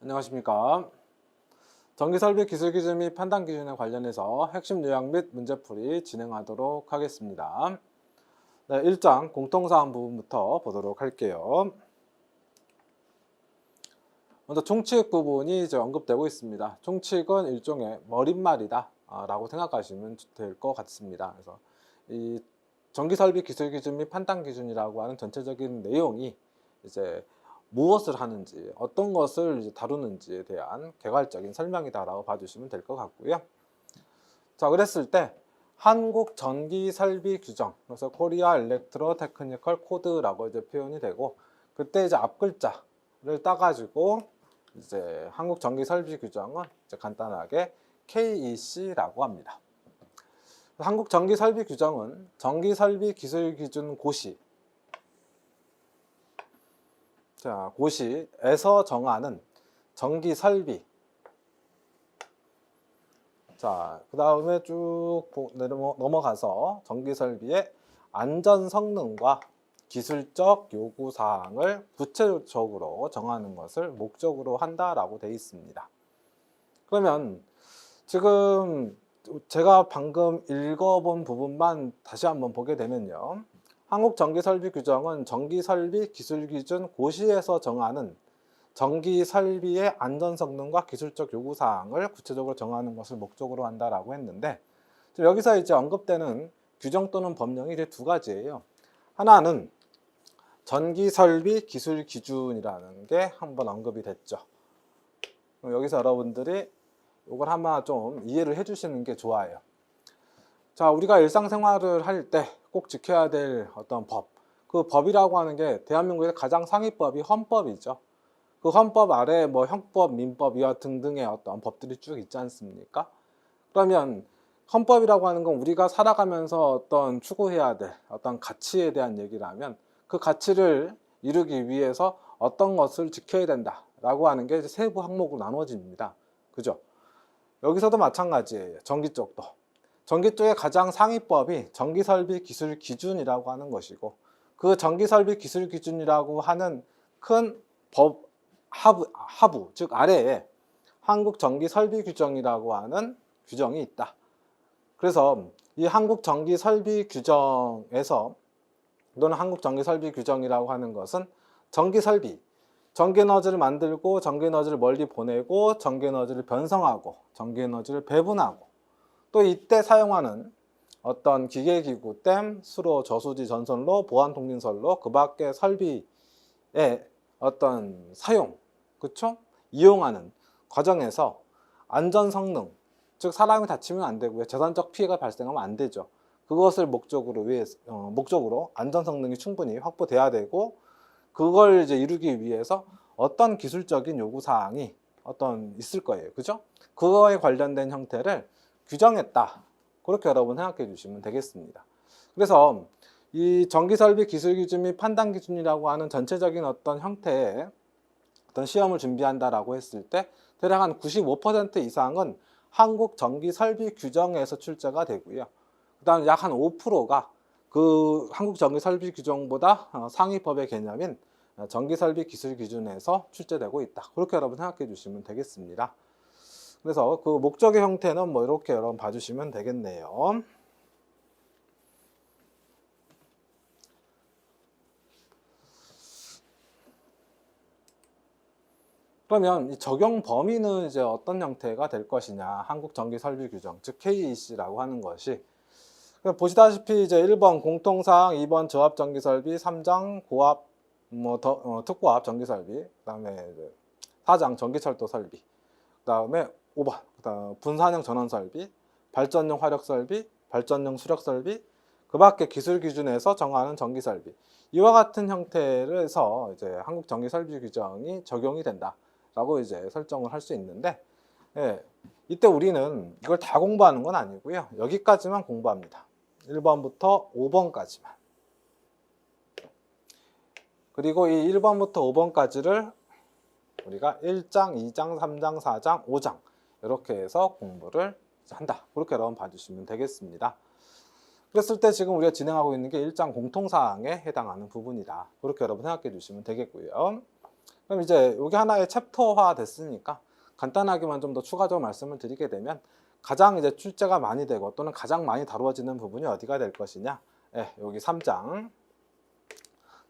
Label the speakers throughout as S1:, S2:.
S1: 안녕하십니까. 전기설비 기술기준 및 판단기준에 관련해서 핵심 요약 및 문제풀이 진행하도록 하겠습니다. 네, 1장 공통사항 부분부터 보도록 할게요. 먼저 총칙 부분이 이제 언급되고 있습니다. 총칙은 일종의 머릿말이다 라고 생각하시면 될 것 같습니다. 그래서 이 전기설비 기술기준 및 판단기준이라고 하는 전체적인 내용이 이제 무엇을 하는지, 어떤 것을 이제 다루는지에 대한 개괄적인 설명이다라고 봐주시면 될 것 같고요. 자, 그랬을 때 한국 전기 설비 규정, 그래서 코리아 일렉트로 테크니컬 코드라고 이제 표현이 되고, 그때 이제 앞 글자를 따가지고 이제 한국 전기 설비 규정은 이제 간단하게 KEC라고 합니다. 한국 전기 설비 규정은 전기 설비 기술 기준 고시, 자, 고시에서 정하는 전기 설비. 자, 그 다음에 쭉 넘어가서 전기 설비의 안전 성능과 기술적 요구 사항을 구체적으로 정하는 것을 목적으로 한다라고 되어 있습니다. 그러면 지금 제가 방금 읽어본 부분만 다시 한번 보게 되면요. 한국전기설비규정은 전기설비 기술기준 고시에서 정하는 전기설비의 안전성능과 기술적 요구사항을 구체적으로 정하는 것을 목적으로 한다라고 했는데, 여기서 이제 언급되는 규정 또는 법령이 이제 두 가지예요. 하나는 전기설비 기술기준이라는 게 한번 언급이 됐죠. 여기서 여러분들이 이걸 아마 좀 이해를 해주시는 게 좋아요. 자, 우리가 일상생활을 할 때 꼭 지켜야 될 어떤 법, 그 법이라고 하는 게 대한민국의 가장 상위법이 헌법이죠. 그 헌법 아래 뭐 형법, 민법 이와 등등의 어떤 법들이 쭉 있지 않습니까? 그러면 헌법이라고 하는 건 우리가 살아가면서 어떤 추구해야 될 어떤 가치에 대한 얘기라면, 그 가치를 이루기 위해서 어떤 것을 지켜야 된다라고 하는 게 이제 세부 항목으로 나눠집니다. 그죠? 여기서도 마찬가지예요. 전기 쪽도. 전기 쪽의 가장 상위법이 전기설비 기술 기준이라고 하는 것이고, 그 전기설비 기술 기준이라고 하는 큰 법 하부, 즉 아래에 한국전기설비규정이라고 하는 규정이 있다. 그래서 이 한국전기설비규정에서 또는 한국전기설비규정이라고 하는 것은 전기설비, 전기에너지를 만들고 전기에너지를 멀리 보내고 전기에너지를 변성하고 전기에너지를 배분하고, 또 이때 사용하는 어떤 기계기구, 댐, 수로, 저수지, 전선로, 보안통신선로, 그 밖의 설비의 어떤 사용, 그쵸? 이용하는 과정에서 안전성능, 즉 사람이 다치면 안 되고요. 재산적 피해가 발생하면 안 되죠. 그것을 목적으로 안전성능이 충분히 확보돼야 되고, 그걸 이제 이루기 위해서 어떤 기술적인 요구사항이 어떤 있을 거예요. 그죠? 그거에 관련된 형태를 규정했다. 그렇게 여러분 생각해 주시면 되겠습니다. 그래서 이 전기설비 기술기준 및 판단기준이라고 하는 전체적인 어떤 형태의 어떤 시험을 준비한다라고 했을 때 대략 한 95% 이상은 한국전기설비규정에서 출제가 되고요. 그 다음 약 한 5%가 그 한국전기설비규정보다 상위법의 개념인 전기설비 기술기준에서 출제되고 있다. 그렇게 여러분 생각해 주시면 되겠습니다. 그래서 그 목적의 형태는 뭐 이렇게 여러분 봐주시면 되겠네요. 그러면 이 적용 범위는 이제 어떤 형태가 될 것이냐, 한국전기설비규정, 즉 KEC라고 하는 것이 보시다시피 이제 1번 공통사항, 2번 저압전기설비, 3장 고압, 특고압 전기설비, 그다음에 4장 전기철도 설비, 그다음에 5번 분산형 전원설비, 발전용 화력설비, 발전용 수력설비, 그 밖에 기술기준에서 정하는 전기설비, 이와 같은 형태를 해서 이제 한국전기설비규정이 적용이 된다라고 이제 설정을 할 수 있는데, 예, 이때 우리는 이걸 다 공부하는 건 아니고요. 여기까지만 공부합니다. 1번부터 5번까지만. 그리고 이 1번부터 5번까지를 우리가 1장, 2장, 3장, 4장, 5장 이렇게 해서 공부를 한다. 그렇게 여러분 봐주시면 되겠습니다. 그랬을 때 지금 우리가 진행하고 있는 게 1장 공통사항에 해당하는 부분이다. 그렇게 여러분 생각해 주시면 되겠고요. 그럼 이제 여기 하나의 챕터화 됐으니까 간단하게만 좀 더 추가적으로 말씀을 드리게 되면 가장 이제 출제가 많이 되고 또는 가장 많이 다루어지는 부분이 어디가 될 것이냐? 예, 여기 3장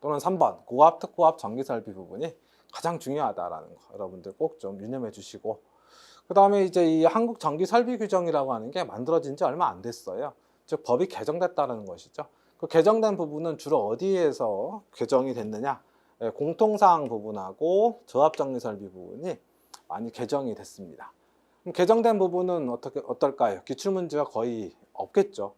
S1: 또는 3번 고압, 특고압 전기설비 부분이 가장 중요하다라는 거 여러분들 꼭 좀 유념해 주시고, 그 다음에 이제 이 한국 전기설비 규정이라고 하는 게 만들어진 지 얼마 안 됐어요. 즉 법이 개정됐다는 것이죠. 그 개정된 부분은 주로 어디에서 개정이 됐느냐? 예, 공통사항 부분하고 저압전기설비 부분이 많이 개정이 됐습니다. 그럼 개정된 부분은 어떨까요? 기출문제가 거의 없겠죠.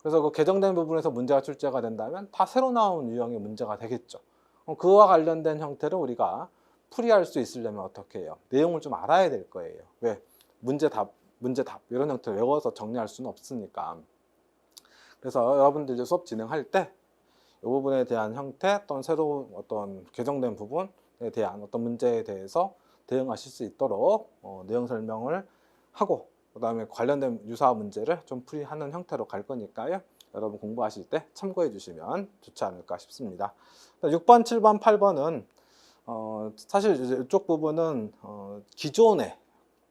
S1: 그래서 그 개정된 부분에서 문제가 출제가 된다면 다 새로 나온 유형의 문제가 되겠죠. 그와 관련된 형태를 우리가 풀이할 수 있으려면 어떻게 해요? 내용을 좀 알아야 될 거예요. 왜? 문제 답 이런 형태를 외워서 정리할 수는 없으니까. 그래서 여러분들 이제 수업 진행할 때 이 부분에 대한 형태 또는 새로운 어떤 개정된 부분에 대한 어떤 문제에 대해서 대응하실 수 있도록 내용 설명을 하고, 그 다음에 관련된 유사한 문제를 좀 풀이하는 형태로 갈 거니까요. 여러분 공부하실 때 참고해 주시면 좋지 않을까 싶습니다. 6번, 7번, 8번은 사실 이제 이쪽 부분은 기존에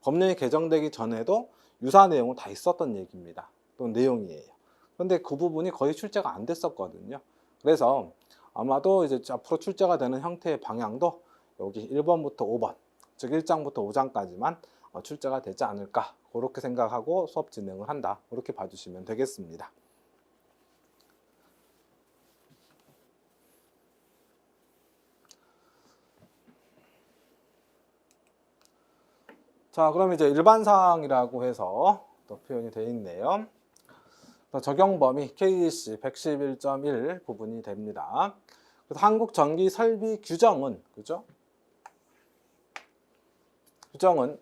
S1: 법령이 개정되기 전에도 유사한 내용은 다 있었던 얘기입니다. 또 내용이에요. 그런데 그 부분이 거의 출제가 안 됐었거든요. 그래서 아마도 이제 앞으로 출제가 되는 형태의 방향도 여기 1번부터 5번, 즉 1장부터 5장까지만 출제가 되지 않을까, 그렇게 생각하고 수업 진행을 한다, 그렇게 봐주시면 되겠습니다. 자, 그럼 이제 일반사항이라고 해서 또 표현이 되어 있네요. 적용 범위 KEC 111.1 부분이 됩니다. 그래서 한국 전기 설비 규정은, 그죠? 규정은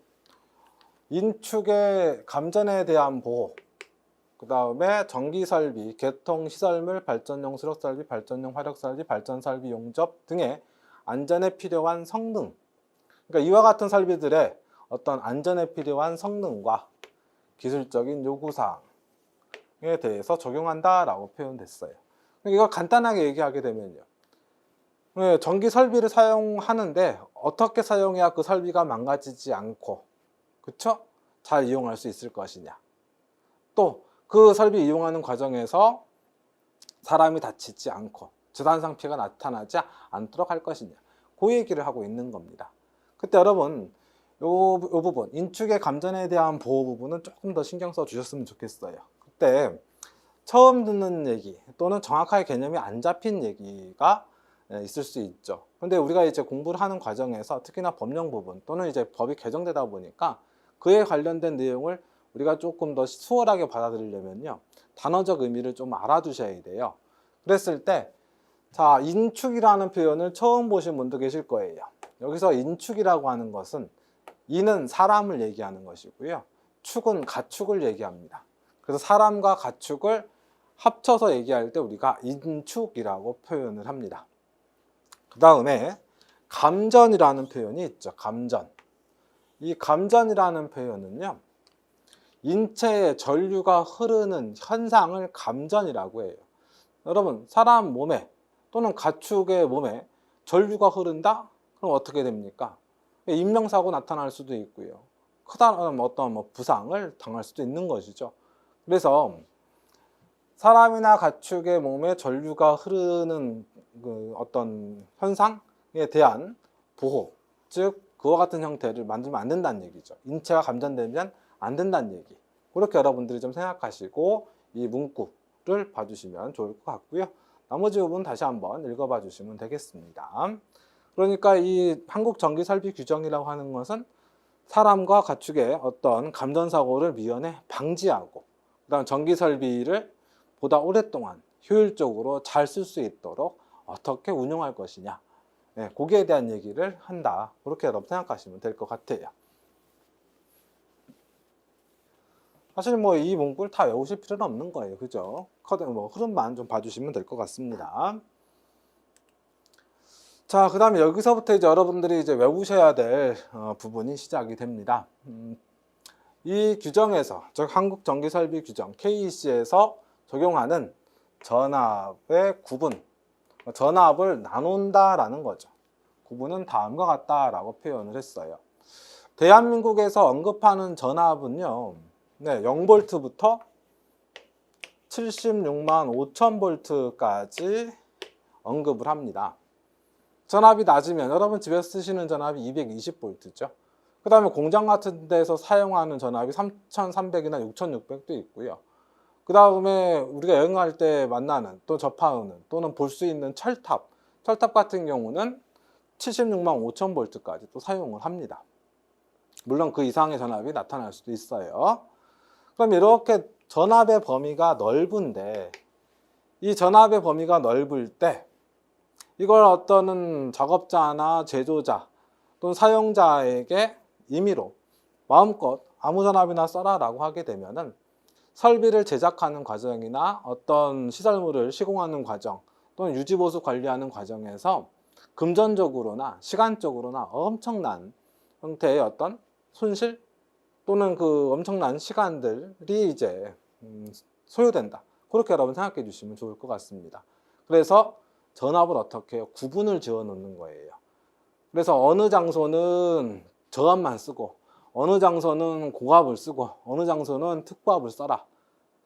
S1: 인축의 감전에 대한 보호, 그 다음에 전기 설비, 개통 시설물, 발전용 수력 설비, 발전용 화력 설비, 발전 설비 용접 등의 안전에 필요한 성능, 그러니까 이와 같은 설비들의 어떤 안전에 필요한 성능과 기술적인 요구사항 에 대해서 적용한다라고 표현됐어요. 이거 간단하게 얘기하게 되면요, 전기 설비를 사용하는데 어떻게 사용해야 그 설비가 망가지지 않고, 그쵸? 잘 이용할 수 있을 것이냐, 또 그 설비 이용하는 과정에서 사람이 다치지 않고 재산상 피해가 나타나지 않도록 할 것이냐, 그 얘기를 하고 있는 겁니다. 그때 여러분 요 부분 인축의 감전에 대한 보호 부분은 조금 더 신경 써 주셨으면 좋겠어요. 그때 처음 듣는 얘기 또는 정확하게 개념이 안 잡힌 얘기가 있을 수 있죠. 근데 우리가 이제 공부를 하는 과정에서 특히나 법령 부분 또는 이제 법이 개정되다 보니까 그에 관련된 내용을 우리가 조금 더 수월하게 받아들이려면요, 단어적 의미를 좀 알아두셔야 돼요. 그랬을 때, 자, 인축이라는 표현을 처음 보신 분도 계실 거예요. 여기서 인축이라고 하는 것은 인은 사람을 얘기하는 것이고요, 축은 가축을 얘기합니다. 그래서 사람과 가축을 합쳐서 얘기할 때 우리가 인축이라고 표현을 합니다. 그 다음에 감전이라는 표현이 있죠. 감전. 이 감전이라는 표현은요, 인체에 전류가 흐르는 현상을 감전이라고 해요. 여러분, 사람 몸에 또는 가축의 몸에 전류가 흐른다? 그럼 어떻게 됩니까? 인명사고 나타날 수도 있고요, 크다란 어떤 부상을 당할 수도 있는 것이죠. 그래서 사람이나 가축의 몸에 전류가 흐르는 그 어떤 현상에 대한 보호, 즉 그와 같은 형태를 만들면 안 된다는 얘기죠. 인체가 감전되면 안 된다는 얘기. 그렇게 여러분들이 좀 생각하시고 이 문구를 봐주시면 좋을 것 같고요. 나머지 부분 다시 한번 읽어봐 주시면 되겠습니다. 그러니까 이 한국 전기 설비 규정이라고 하는 것은 사람과 가축의 어떤 감전사고를 미연에 방지하고, 그 다음 전기 설비를 보다 오랫동안 효율적으로 잘 쓸 수 있도록 어떻게 운영할 것이냐, 거기에 대한 얘기를 한다, 그렇게 여러분 생각하시면 될 것 같아요. 사실 이 문구를 다 외우실 필요는 없는 거예요, 그죠? 흐름만 좀 봐주시면 될 것 같습니다. 자, 그 다음에 여기서부터 이제 여러분들이 이제 외우셔야 될 부분이 시작이 됩니다. 이 규정에서, 즉 한국전기설비 규정 KEC에서 적용하는 전압의 구분, 전압을 나눈다라는 거죠. 구분은 다음과 같다라고 표현을 했어요. 대한민국에서 언급하는 전압은요, 0볼트부터 76만 5천 볼트까지 언급을 합니다. 전압이 낮으면 여러분 집에서 쓰시는 전압이 220볼트죠. 그 다음에 공장 같은 데서 사용하는 전압이 3300이나 6600도 있고요. 그 다음에 우리가 여행할 때 만나는 또 접하는 또는 볼 수 있는 철탑 같은 경우는 76만 5천 볼트까지 또 사용을 합니다. 물론 그 이상의 전압이 나타날 수도 있어요. 그럼 이렇게 전압의 범위가 넓은데 이 전압의 범위가 넓을 때 이걸 어떤 작업자나 제조자 또는 사용자에게 임의로 마음껏 아무 전압이나 써라 라고 하게 되면은 설비를 제작하는 과정이나 어떤 시설물을 시공하는 과정 또는 유지보수 관리하는 과정에서 금전적으로나 시간적으로나 엄청난 형태의 어떤 손실 또는 그 엄청난 시간들이 이제 소요된다. 그렇게 여러분 생각해 주시면 좋을 것 같습니다. 그래서 전압을 어떻게 해요? 구분을 지어 놓는 거예요. 그래서 어느 장소는 저압만 쓰고 어느 장소는 고압을 쓰고 어느 장소는 특고압을 써라.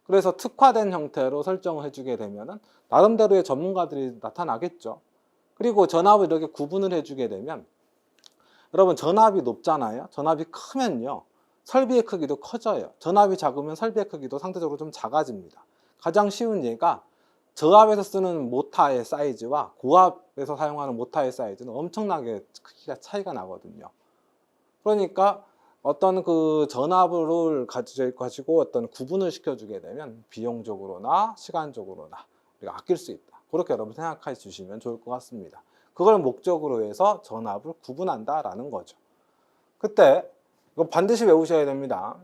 S1: 그래서 특화된 형태로 설정을 해주게 되면은 나름대로의 전문가들이 나타나겠죠. 그리고 전압을 이렇게 구분을 해주게 되면 여러분 전압이 높잖아요. 전압이 크면요. 설비의 크기도 커져요. 전압이 작으면 설비의 크기도 상대적으로 좀 작아집니다. 가장 쉬운 예가 저압에서 쓰는 모타의 사이즈와 고압에서 사용하는 모타의 사이즈는 엄청나게 크기가 차이가 나거든요. 그러니까 어떤 그 전압을 가지고 어떤 구분을 시켜주게 되면 비용적으로나 시간적으로나 우리가 아낄 수 있다. 그렇게 여러분 생각해 주시면 좋을 것 같습니다. 그걸 목적으로 해서 전압을 구분한다라는 거죠. 그때 이거 반드시 외우셔야 됩니다.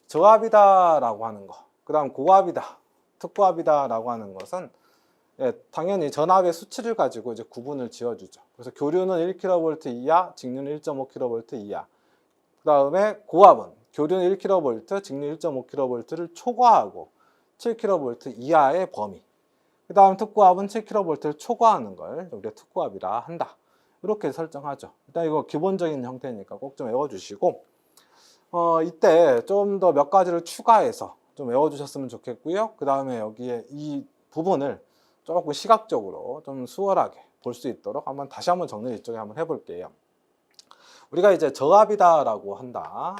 S1: 저압이다라고 하는 거, 그 다음 고압이다, 특고압이다라고 하는 것은 당연히 전압의 수치를 가지고 이제 구분을 지어주죠. 그래서 교류는 1kV 이하, 직류는 1.5kV 이하. 그 다음에 고압은 교류는 1kV, 직류 1.5kV를 초과하고 7kV 이하의 범위. 그 다음 특고압은 7kV를 초과하는 걸 우리가 특고압이라 한다. 이렇게 설정하죠. 일단 이거 기본적인 형태니까 꼭 좀 외워주시고 이때 좀 더 몇 가지를 추가해서 좀 외워주셨으면 좋겠고요. 그 다음에 여기에 이 부분을 조금 시각적으로 좀 수월하게 볼 수 있도록 다시 한번 정리를 이쪽에 한번 해볼게요. 우리가 이제 저압이다라고 한다.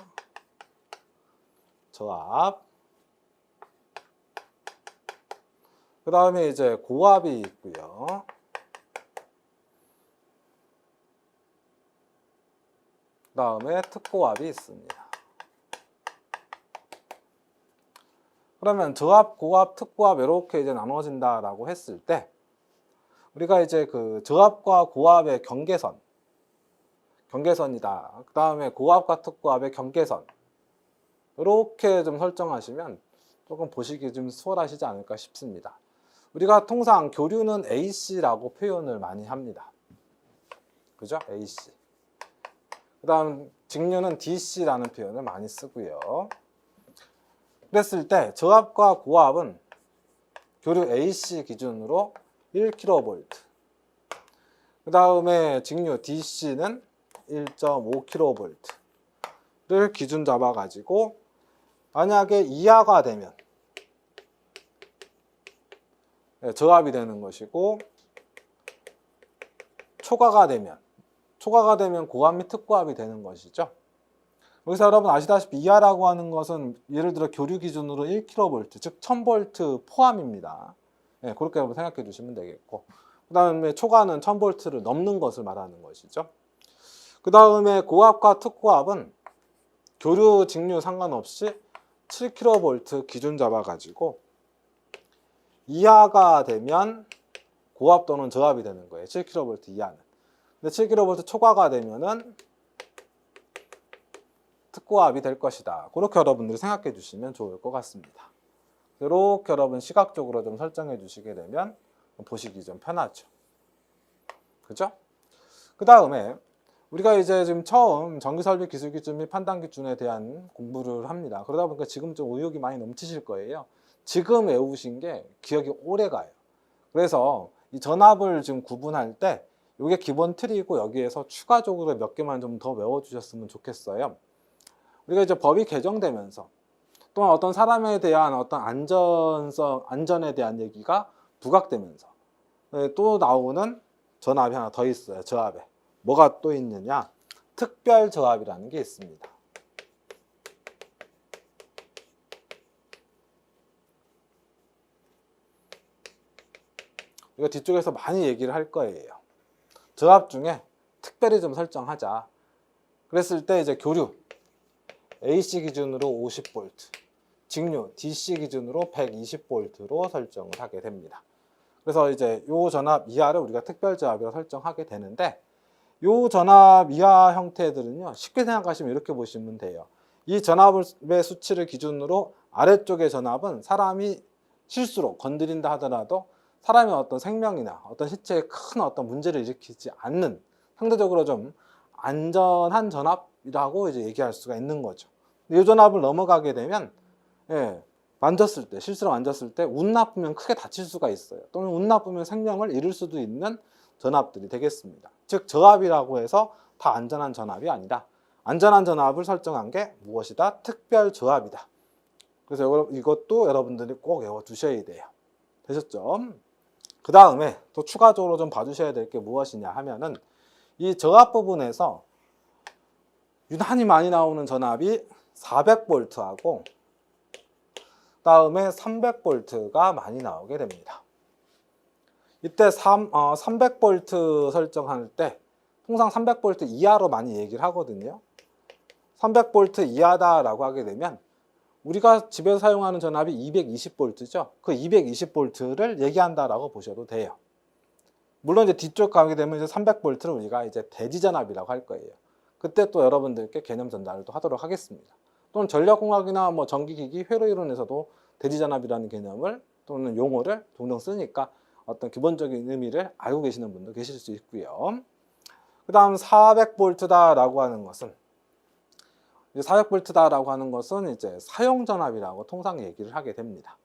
S1: 저압. 그 다음에 이제 고압이 있고요. 그 다음에 특고압이 있습니다. 그러면 저압, 고압, 특고압 이렇게 이제 나눠진다라고 했을 때 우리가 이제 그 저압과 고압의 경계선이다. 그 다음에 고압과 특고압의 경계선 이렇게 좀 설정하시면 조금 보시기 좀 수월하시지 않을까 싶습니다. 우리가 통상 교류는 AC라고 표현을 많이 합니다. 그죠? AC. 그 다음 직류는 DC라는 표현을 많이 쓰고요. 그랬을 때 저압과 고압은 교류 AC 기준으로 1kV. 그 다음에 직류 DC는 1.5kV를 기준 잡아가지고 만약에 이하가 되면 저압이 되는 것이고 초과가 되면 고압 및 특고압이 되는 것이죠. 여기서 여러분 아시다시피 이하라고 하는 것은 예를 들어 교류 기준으로 1kV, 즉 1000V 포함입니다. 그렇게 여러분 생각해 주시면 되겠고, 그 다음에 초과는 1000V를 넘는 것을 말하는 것이죠. 그 다음에 고압과 특고압은 교류, 직류 상관없이 7kV 기준 잡아가지고 이하가 되면 고압 또는 저압이 되는 거예요. 7kV 이하는. 근데 7kV 초과가 되면은 특고압이 될 것이다. 그렇게 여러분들이 생각해 주시면 좋을 것 같습니다. 이렇게 여러분 시각적으로 좀 설정해 주시게 되면 보시기 좀 편하죠. 그죠? 그 다음에 우리가 이제 지금 처음 전기설비 기술 기준 및 판단 기준에 대한 공부를 합니다. 그러다 보니까 지금 좀 의욕이 많이 넘치실 거예요. 지금 외우신 게 기억이 오래 가요. 그래서 이 전압을 지금 구분할 때 이게 기본 틀이고 여기에서 추가적으로 몇 개만 좀 더 외워주셨으면 좋겠어요. 우리가 이제 법이 개정되면서 또한 어떤 사람에 대한 어떤 안전에 대한 얘기가 부각되면서 또 나오는 전압이 하나 더 있어요. 저압에. 뭐가 또 있느냐? 특별 저압이라는 게 있습니다. 이거 뒤쪽에서 많이 얘기를 할 거예요. 저압 중에 특별히 좀 설정하자. 그랬을 때 이제 교류 AC 기준으로 50V, 직류 DC 기준으로 120V로 설정을 하게 됩니다. 그래서 이제 요 전압 이하를 우리가 특별 저압이라고 설정하게 되는데, 요 전압 이하 형태들은요, 쉽게 생각하시면 이렇게 보시면 돼요. 이 전압의 수치를 기준으로 아래쪽의 전압은 사람이 실수로 건드린다 하더라도 사람의 어떤 생명이나 어떤 시체에 큰 어떤 문제를 일으키지 않는 상대적으로 좀 안전한 전압이라고 이제 얘기할 수가 있는 거죠. 이 전압을 넘어가게 되면 만졌을 때, 실수로 만졌을 때 운 나쁘면 크게 다칠 수가 있어요. 또는 운 나쁘면 생명을 잃을 수도 있는 전압들이 되겠습니다. 즉 저압이라고 해서 다 안전한 전압이 아니라 안전한 전압을 설정한 게 무엇이다? 특별 저압이다. 그래서 이것도 여러분들이 꼭 외워두셔야 돼요. 되셨죠? 그 다음에 또 추가적으로 좀 봐주셔야 될 게 무엇이냐 하면은, 이 저압 부분에서 유난히 많이 나오는 전압이 400V하고 다음에 300V가 많이 나오게 됩니다. 이때 300V 설정할 때 통상 300V 이하로 많이 얘기를 하거든요. 300V 이하다라고 하게 되면 우리가 집에서 사용하는 전압이 220V죠. 그 220V를 얘기한다라고 보셔도 돼요. 물론 이제 뒤쪽 가게 되면 이제 300V를 우리가 이제 대지 전압이라고 할 거예요. 그때 또 여러분들께 개념 전달을 또 하도록 하겠습니다. 또는 전력공학이나 뭐 전기기기 회로 이론에서도 대지 전압이라는 개념을 또는 용어를 종종 쓰니까 어떤 기본적인 의미를 알고 계시는 분도 계실 수 있고요. 그 다음 400V다라고 하는 것은, 400V다라고 하는 것은 이제 사용 전압이라고 통상 얘기를 하게 됩니다.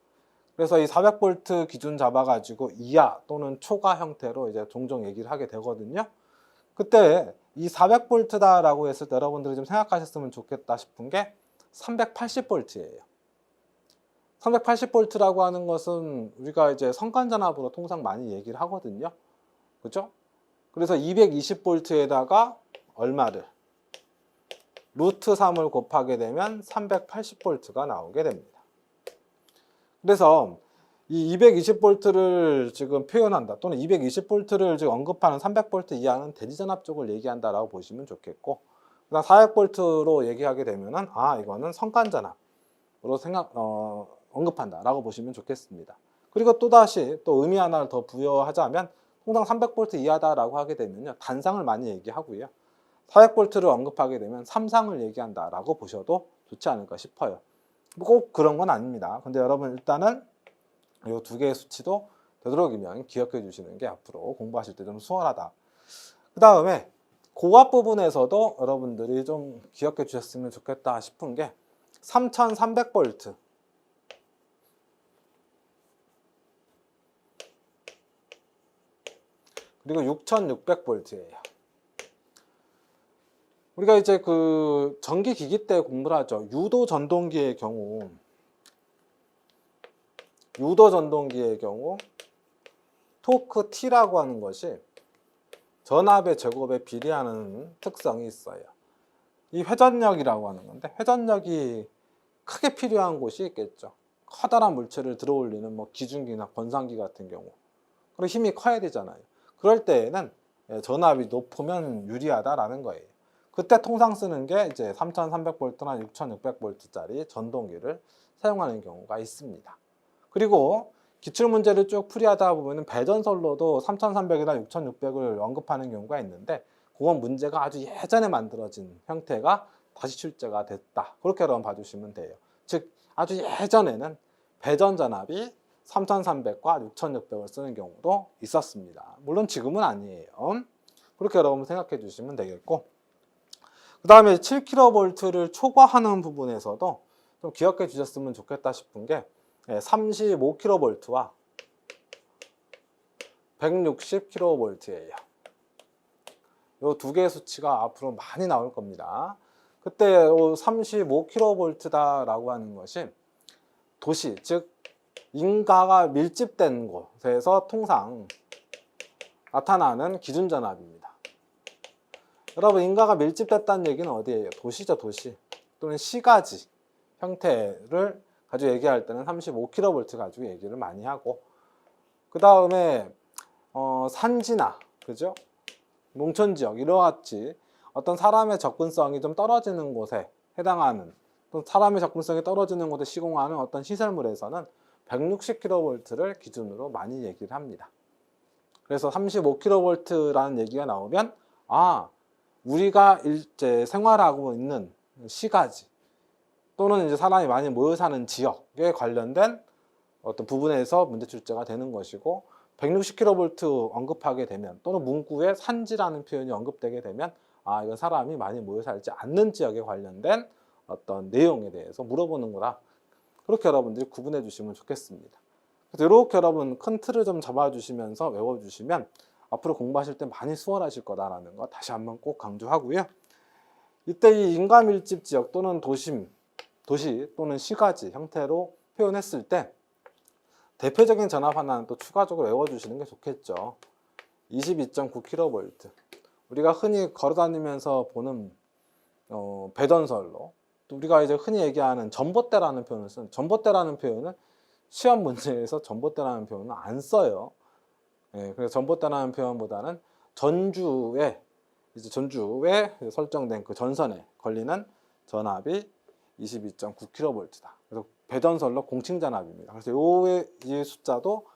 S1: 그래서 이 400V 기준 잡아가지고 이하 또는 초과 형태로 이제 종종 얘기를 하게 되거든요. 그때 이 400V다라고 했을 때 여러분들이 좀 생각하셨으면 좋겠다 싶은 게 380V예요. 380V라고 하는 것은 우리가 이제 성간전압으로 통상 많이 얘기를 하거든요. 그죠? 그래서 220V에다가 얼마를? 루트 3을 곱하게 되면 380V가 나오게 됩니다. 그래서 이 220V를 지금 표현한다, 또는 220V를 지금 언급하는 300V 이하는 대지전압 쪽을 얘기한다라고 보시면 좋겠고, 그다음 400V로 얘기하게 되면은 이거는 성간전압으로 언급한다라고 보시면 좋겠습니다. 그리고 또다시 또 의미 하나를 더 부여하자면, 통상 300V 이하다라고 하게 되면요, 단상을 많이 얘기하고요. 400V를 언급하게 되면 삼상을 얘기한다라고 보셔도 좋지 않을까 싶어요. 꼭 그런 건 아닙니다. 근데 여러분 일단은 이 두 개의 수치도 되도록이면 기억해 주시는 게 앞으로 공부하실 때 좀 수월하다. 그 다음에 고압 부분에서도 여러분들이 좀 기억해 주셨으면 좋겠다 싶은 게 3300V 그리고 6600V예요. 우리가 이제 그 전기기기 때 공부를 하죠. 유도 전동기의 경우 토크 T라고 하는 것이 전압의 제곱에 비례하는 특성이 있어요. 이 회전력이라고 하는 건데, 회전력이 크게 필요한 곳이 있겠죠. 커다란 물체를 들어올리는 뭐 기중기나 권상기 같은 경우, 그리고 힘이 커야 되잖아요. 그럴 때에는 전압이 높으면 유리하다라는 거예요. 그때 통상 쓰는 게 이제 3300V나 6600V짜리 전동기를 사용하는 경우가 있습니다. 그리고 기출문제를 쭉 풀이하다 보면 배전설로도 3300이나 6600을 언급하는 경우가 있는데, 그건 문제가 아주 예전에 만들어진 형태가 다시 출제가 됐다, 그렇게 여러분 봐주시면 돼요. 즉 아주 예전에는 배전 전압이 3300과 6600을 쓰는 경우도 있었습니다. 물론 지금은 아니에요. 그렇게 여러분 생각해 주시면 되겠고, 그 다음에 7kV를 초과하는 부분에서도 좀 기억해 주셨으면 좋겠다 싶은 게 35kV와 160kV예요. 요 두 개의 수치가 앞으로 많이 나올 겁니다. 그때 35kV다라고 하는 것이 도시, 즉 인가가 밀집된 곳에서 통상 나타나는 기준 전압입니다. 여러분, 인가가 밀집됐다는 얘기는 어디예요? 도시죠, 도시. 또는 시가지 형태를 가지고 얘기할 때는 35kV 가지고 얘기를 많이 하고, 그 다음에 산지나, 그죠? 농촌 지역, 이와 같이 어떤 사람의 접근성이 좀 떨어지는 곳에 해당하는, 또 사람의 접근성이 떨어지는 곳에 시공하는 어떤 시설물에서는 160kV를 기준으로 많이 얘기를 합니다. 그래서 35kV라는 얘기가 나오면, 우리가 이제 생활하고 있는 시가지 또는 이제 사람이 많이 모여 사는 지역에 관련된 어떤 부분에서 문제 출제가 되는 것이고, 160kV 언급하게 되면, 또는 문구에 산지라는 표현이 언급되게 되면, 이건 사람이 많이 모여 살지 않는 지역에 관련된 어떤 내용에 대해서 물어보는 거다. 그렇게 여러분들이 구분해 주시면 좋겠습니다. 그래서 이렇게 여러분 큰 틀을 좀 잡아주시면서 외워주시면 앞으로 공부하실 때 많이 수월하실 거다라는 거 다시 한번 꼭 강조하고요. 이때 이 인가 밀집 지역 또는 도시 또는 시가지 형태로 표현했을 때 대표적인 전압 하나는 또 추가적으로 외워주시는 게 좋겠죠. 22.9kV. 우리가 흔히 걸어다니면서 보는 배전설로, 또 우리가 이제 흔히 얘기하는 전봇대라는 표현을 쓰는, 전봇대라는 표현은 시험 문제에서 전봇대라는 표현은 안 써요. 그래서 전봇대라는 표현보다는 전주에 설정된 그 전선에 걸리는 전압이 22.9kV다. 그래서 배전설로 공칭전압입니다. 그래서 이 숫자도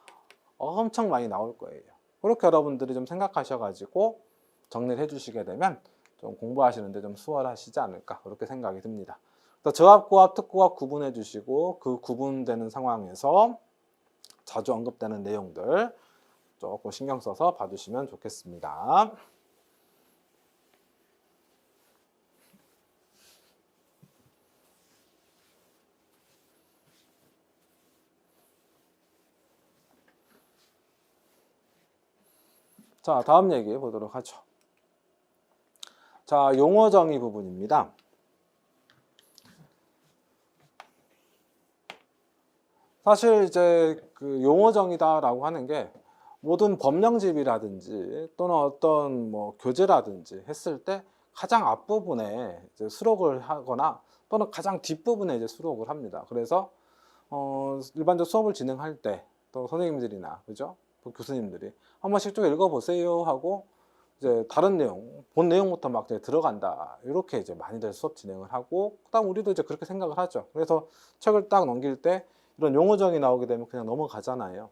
S1: 엄청 많이 나올 거예요. 그렇게 여러분들이 좀 생각하셔가지고 정리를 해주시게 되면 좀 공부하시는데 좀 수월하시지 않을까, 그렇게 생각이 듭니다. 저압고압, 특고압 구분해 주시고, 그 구분되는 상황에서 자주 언급되는 내용들 조금 신경 써서 봐주시면 좋겠습니다. 자, 다음 얘기 보도록 하죠. 자, 용어 정의 부분입니다. 사실 이제 그 용어 정의다라고 하는 게 모든 법령집이라든지 또는 어떤 뭐 교재라든지 했을 때 가장 앞부분에 이제 수록을 하거나 또는 가장 뒷부분에 이제 수록을 합니다. 그래서 일반적 수업을 진행할 때 또 선생님들이나, 그죠? 또 교수님들이 한 번씩 좀 읽어보세요 하고 이제 다른 내용, 본 내용부터 막 이제 들어간다, 이렇게 이제 많이들 수업 진행을 하고, 그다음 우리도 이제 그렇게 생각을 하죠. 그래서 책을 딱 넘길 때 이런 용어정이 나오게 되면 그냥 넘어가잖아요.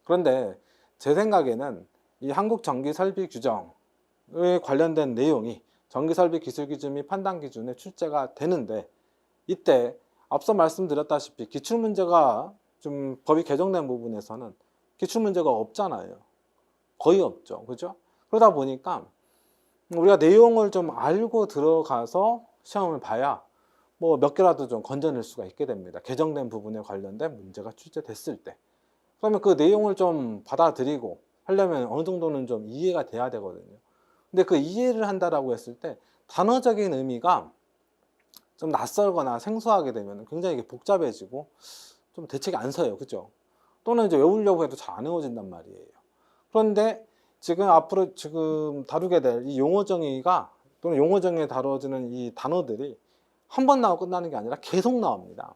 S1: 그런데 제 생각에는 이 한국전기설비규정에 관련된 내용이 전기설비기술기준 및 판단기준에 출제가 되는데, 이때 앞서 말씀드렸다시피 기출문제가 좀 법이 개정된 부분에서는 기출문제가 없잖아요. 거의 없죠. 그죠? 그러다 보니까 우리가 내용을 좀 알고 들어가서 시험을 봐야 뭐 몇 개라도 좀 건져낼 수가 있게 됩니다. 개정된 부분에 관련된 문제가 출제됐을 때. 그러면 그 내용을 좀 받아들이고 하려면 어느 정도는 좀 이해가 돼야 되거든요. 근데 그 이해를 한다라고 했을 때 단어적인 의미가 좀 낯설거나 생소하게 되면 굉장히 복잡해지고 좀 대책이 안 서요. 그죠? 또는 이제 외우려고 해도 잘 안 외워진단 말이에요. 그런데 앞으로 다루게 될 이 용어 정의가, 또는 용어 정의에 다뤄지는 이 단어들이 한 번 나오고 끝나는 게 아니라 계속 나옵니다.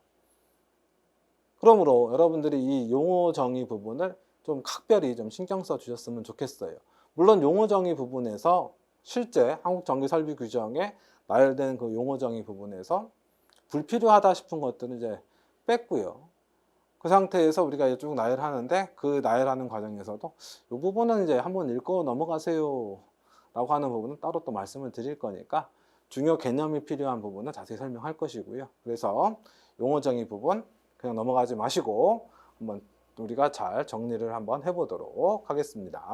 S1: 그러므로 여러분들이 이 용어 정의 부분을 좀 각별히 좀 신경 써 주셨으면 좋겠어요. 물론 용어 정의 부분에서 실제 한국전기설비규정에 나열된 그 용어 정의 부분에서 불필요하다 싶은 것들은 이제 뺐고요. 그 상태에서 우리가 쭉 나열하는데, 그 나열하는 과정에서도 이 부분은 이제 한번 읽고 넘어가세요 라고 하는 부분은 따로 또 말씀을 드릴 거니까 중요 개념이 필요한 부분은 자세히 설명할 것이고요. 그래서 용어 정의 부분 그냥 넘어가지 마시고 한번 우리가 잘 정리를 한번 해보도록 하겠습니다.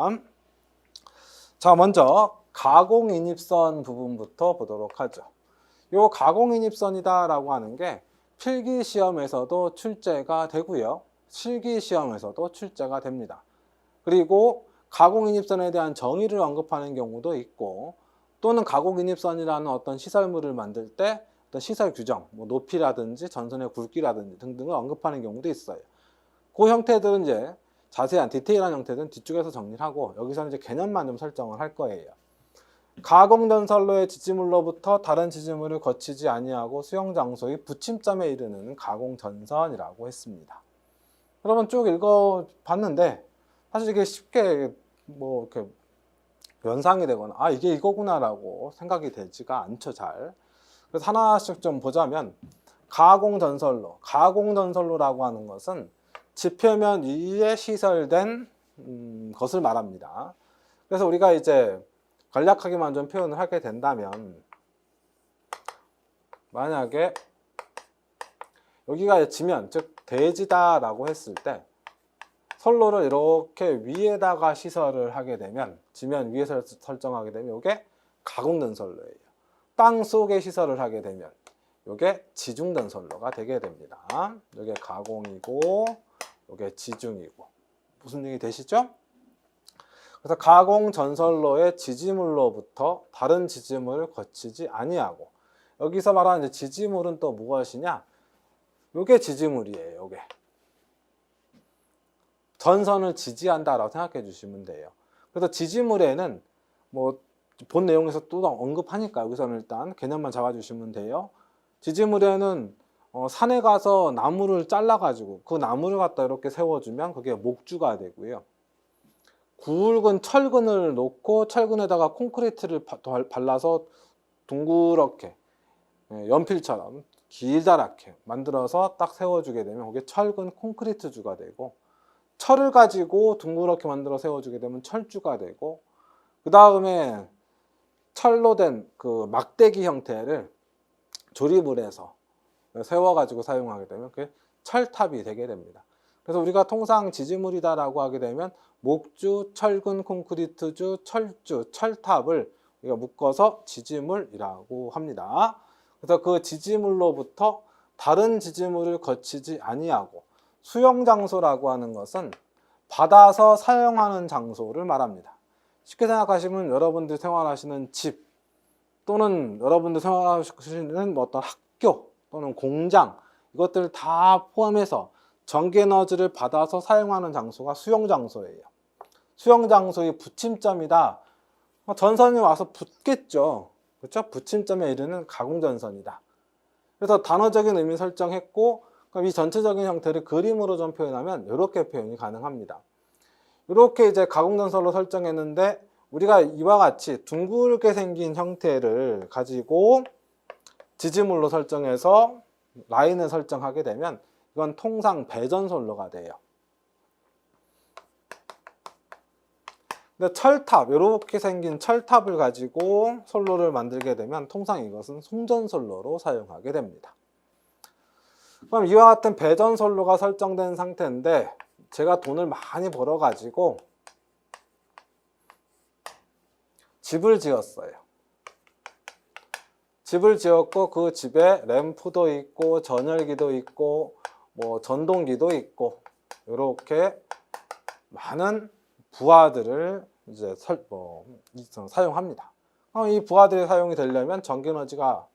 S1: 자, 먼저 가공인입선 부분부터 보도록 하죠. 이 가공인입선이다 라고 하는 게 필기시험에서도 출제가 되고요, 실기시험에서도 출제가 됩니다. 그리고 가공인입선에 대한 정의를 언급하는 경우도 있고, 또는 가공인입선이라는 어떤 시설물을 만들 때 어떤 시설 규정, 뭐 높이라든지 전선의 굵기라든지 등등을 언급하는 경우도 있어요. 그 형태들은 이제 자세한 디테일한 형태들은 뒤쪽에서 정리를 하고 여기서는 이제 개념만 좀 설정을 할 거예요. 가공전선로의 지지물로부터 다른 지지물을 거치지 아니하고 수용 장소의 부침점에 이르는 가공전선이라고 했습니다. 여러분 쭉 읽어 봤는데 사실 이게 쉽게 뭐 이렇게 연상이 되거나 아 이게 이거구나라고 생각이 되지가 않죠, 잘. 그래서 하나씩 좀 보자면 가공전선로라고 하는 것은 지표면 위에 시설된 것을 말합니다. 그래서 우리가 이제 간략하게만 좀 표현을 하게 된다면 만약에 여기가 지면, 즉 대지다라고 했을 때 선로를 이렇게 위에다가 시설을 하게 되면 지면 위에 설정하게 되면 이게 가공전선로예요. 땅 속에 시설을 하게 되면 이게 지중전선로가 되게 됩니다. 이게 가공이고 이게 지중이고 무슨 얘기 되시죠? 그래서 가공전선로의 지지물로부터 다른 지지물을 거치지 아니하고 여기서 말하는 지지물은 또 무엇이냐? 요게 지지물이에요. 요게 전선을 지지한다라고 생각해 주시면 돼요. 그래서 지지물에는 뭐 본 내용에서 또 언급하니까 여기서는 일단 개념만 잡아주시면 돼요. 지지물에는 산에 가서 나무를 잘라가지고 그 나무를 갖다 이렇게 세워주면 그게 목주가 되고요. 굵은 철근을 놓고 철근에다가 콘크리트를 발라서 둥그렇게 연필처럼 길다랗게 만들어서 딱 세워주게 되면 그게 철근 콘크리트주가 되고 철을 가지고 둥그렇게 만들어 세워주게 되면 철주가 되고 그 다음에 철로 된 그 막대기 형태를 조립을 해서 세워가지고 사용하게 되면 그게 철탑이 되게 됩니다. 그래서 우리가 통상 지지물이다라고 하게 되면 목주, 철근, 콘크리트주, 철주, 철탑을 우리가 묶어서 지지물이라고 합니다. 그래서 그 지지물로부터 다른 지지물을 거치지 아니하고 수용장소라고 하는 것은 받아서 사용하는 장소를 말합니다. 쉽게 생각하시면 여러분들 생활하시는 집 또는 여러분들 생활하시는 어떤 학교 또는 공장 이것들을 다 포함해서 전기 에너지를 받아서 사용하는 장소가 수용장소예요. 수용장소의 부침점이다. 전선이 와서 붙겠죠. 그렇죠? 부침점에 이르는 가공전선이다. 그래서 단어적인 의미 설정했고 그럼 이 전체적인 형태를 그림으로 좀 표현하면 이렇게 표현이 가능합니다. 이렇게 이제 가공전선로 설정했는데 우리가 이와 같이 둥글게 생긴 형태를 가지고 지지물로 설정해서 라인을 설정하게 되면 이건 통상 배전선로가 돼요. 근데 철탑, 이렇게 생긴 철탑을 가지고 선로를 만들게 되면 통상 이것은 송전선로로 사용하게 됩니다. 그럼 이와 같은 배전선로가 설정된 상태인데 제가 돈을 많이 벌어가지고 집을 지었어요. 집을 지었고 그 집에 램프도 있고 전열기도 있고 뭐 전동기도 있고 이렇게 많은 부하들을 이제 사용합니다. 이 부하들이 사용이 되려면 전기에너지가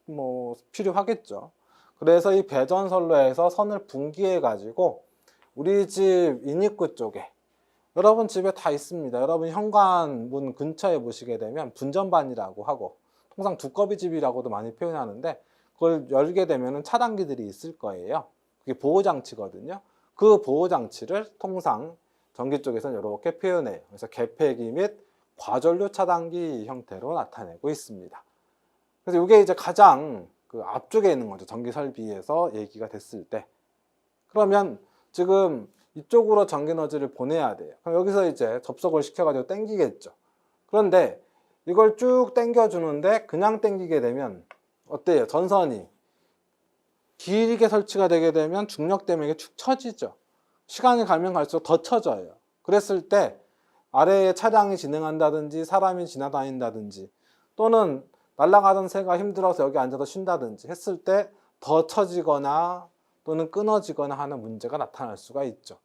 S1: 뭐 필요하겠죠. 그래서 이 배전선로에서 선을 분기해 가지고 우리 집 인입구 쪽에 여러분 집에 다 있습니다. 여러분 현관문 근처에 보시게 되면 분전반이라고 하고 통상 두꺼비 집이라고도 많이 표현하는데 그걸 열게 되면 차단기들이 있을 거예요. 그게 보호장치거든요. 그 보호장치를 통상 전기 쪽에서는 이렇게 표현해요. 그래서 개폐기 및 과전류 차단기 형태로 나타내고 있습니다. 그래서 이게 이제 가장 그 앞쪽에 있는 거죠. 전기 설비에서 얘기가 됐을 때. 그러면 지금 이쪽으로 전기 에너지를 보내야 돼요. 그럼 여기서 이제 접속을 시켜가지고 당기겠죠. 그런데 이걸 쭉 당겨주는데 그냥 당기게 되면 어때요? 전선이 길게 설치가 되게 되면 중력 때문에 축 처지죠. 시간이 가면 갈수록 더 처져요. 그랬을 때 아래에 차량이 진행한다든지 사람이 지나다닌다든지 또는 날아가던 새가 힘들어서 여기 앉아서 쉰다든지 했을 때 더 처지거나 또는 끊어지거나 하는 문제가 나타날 수가 있죠.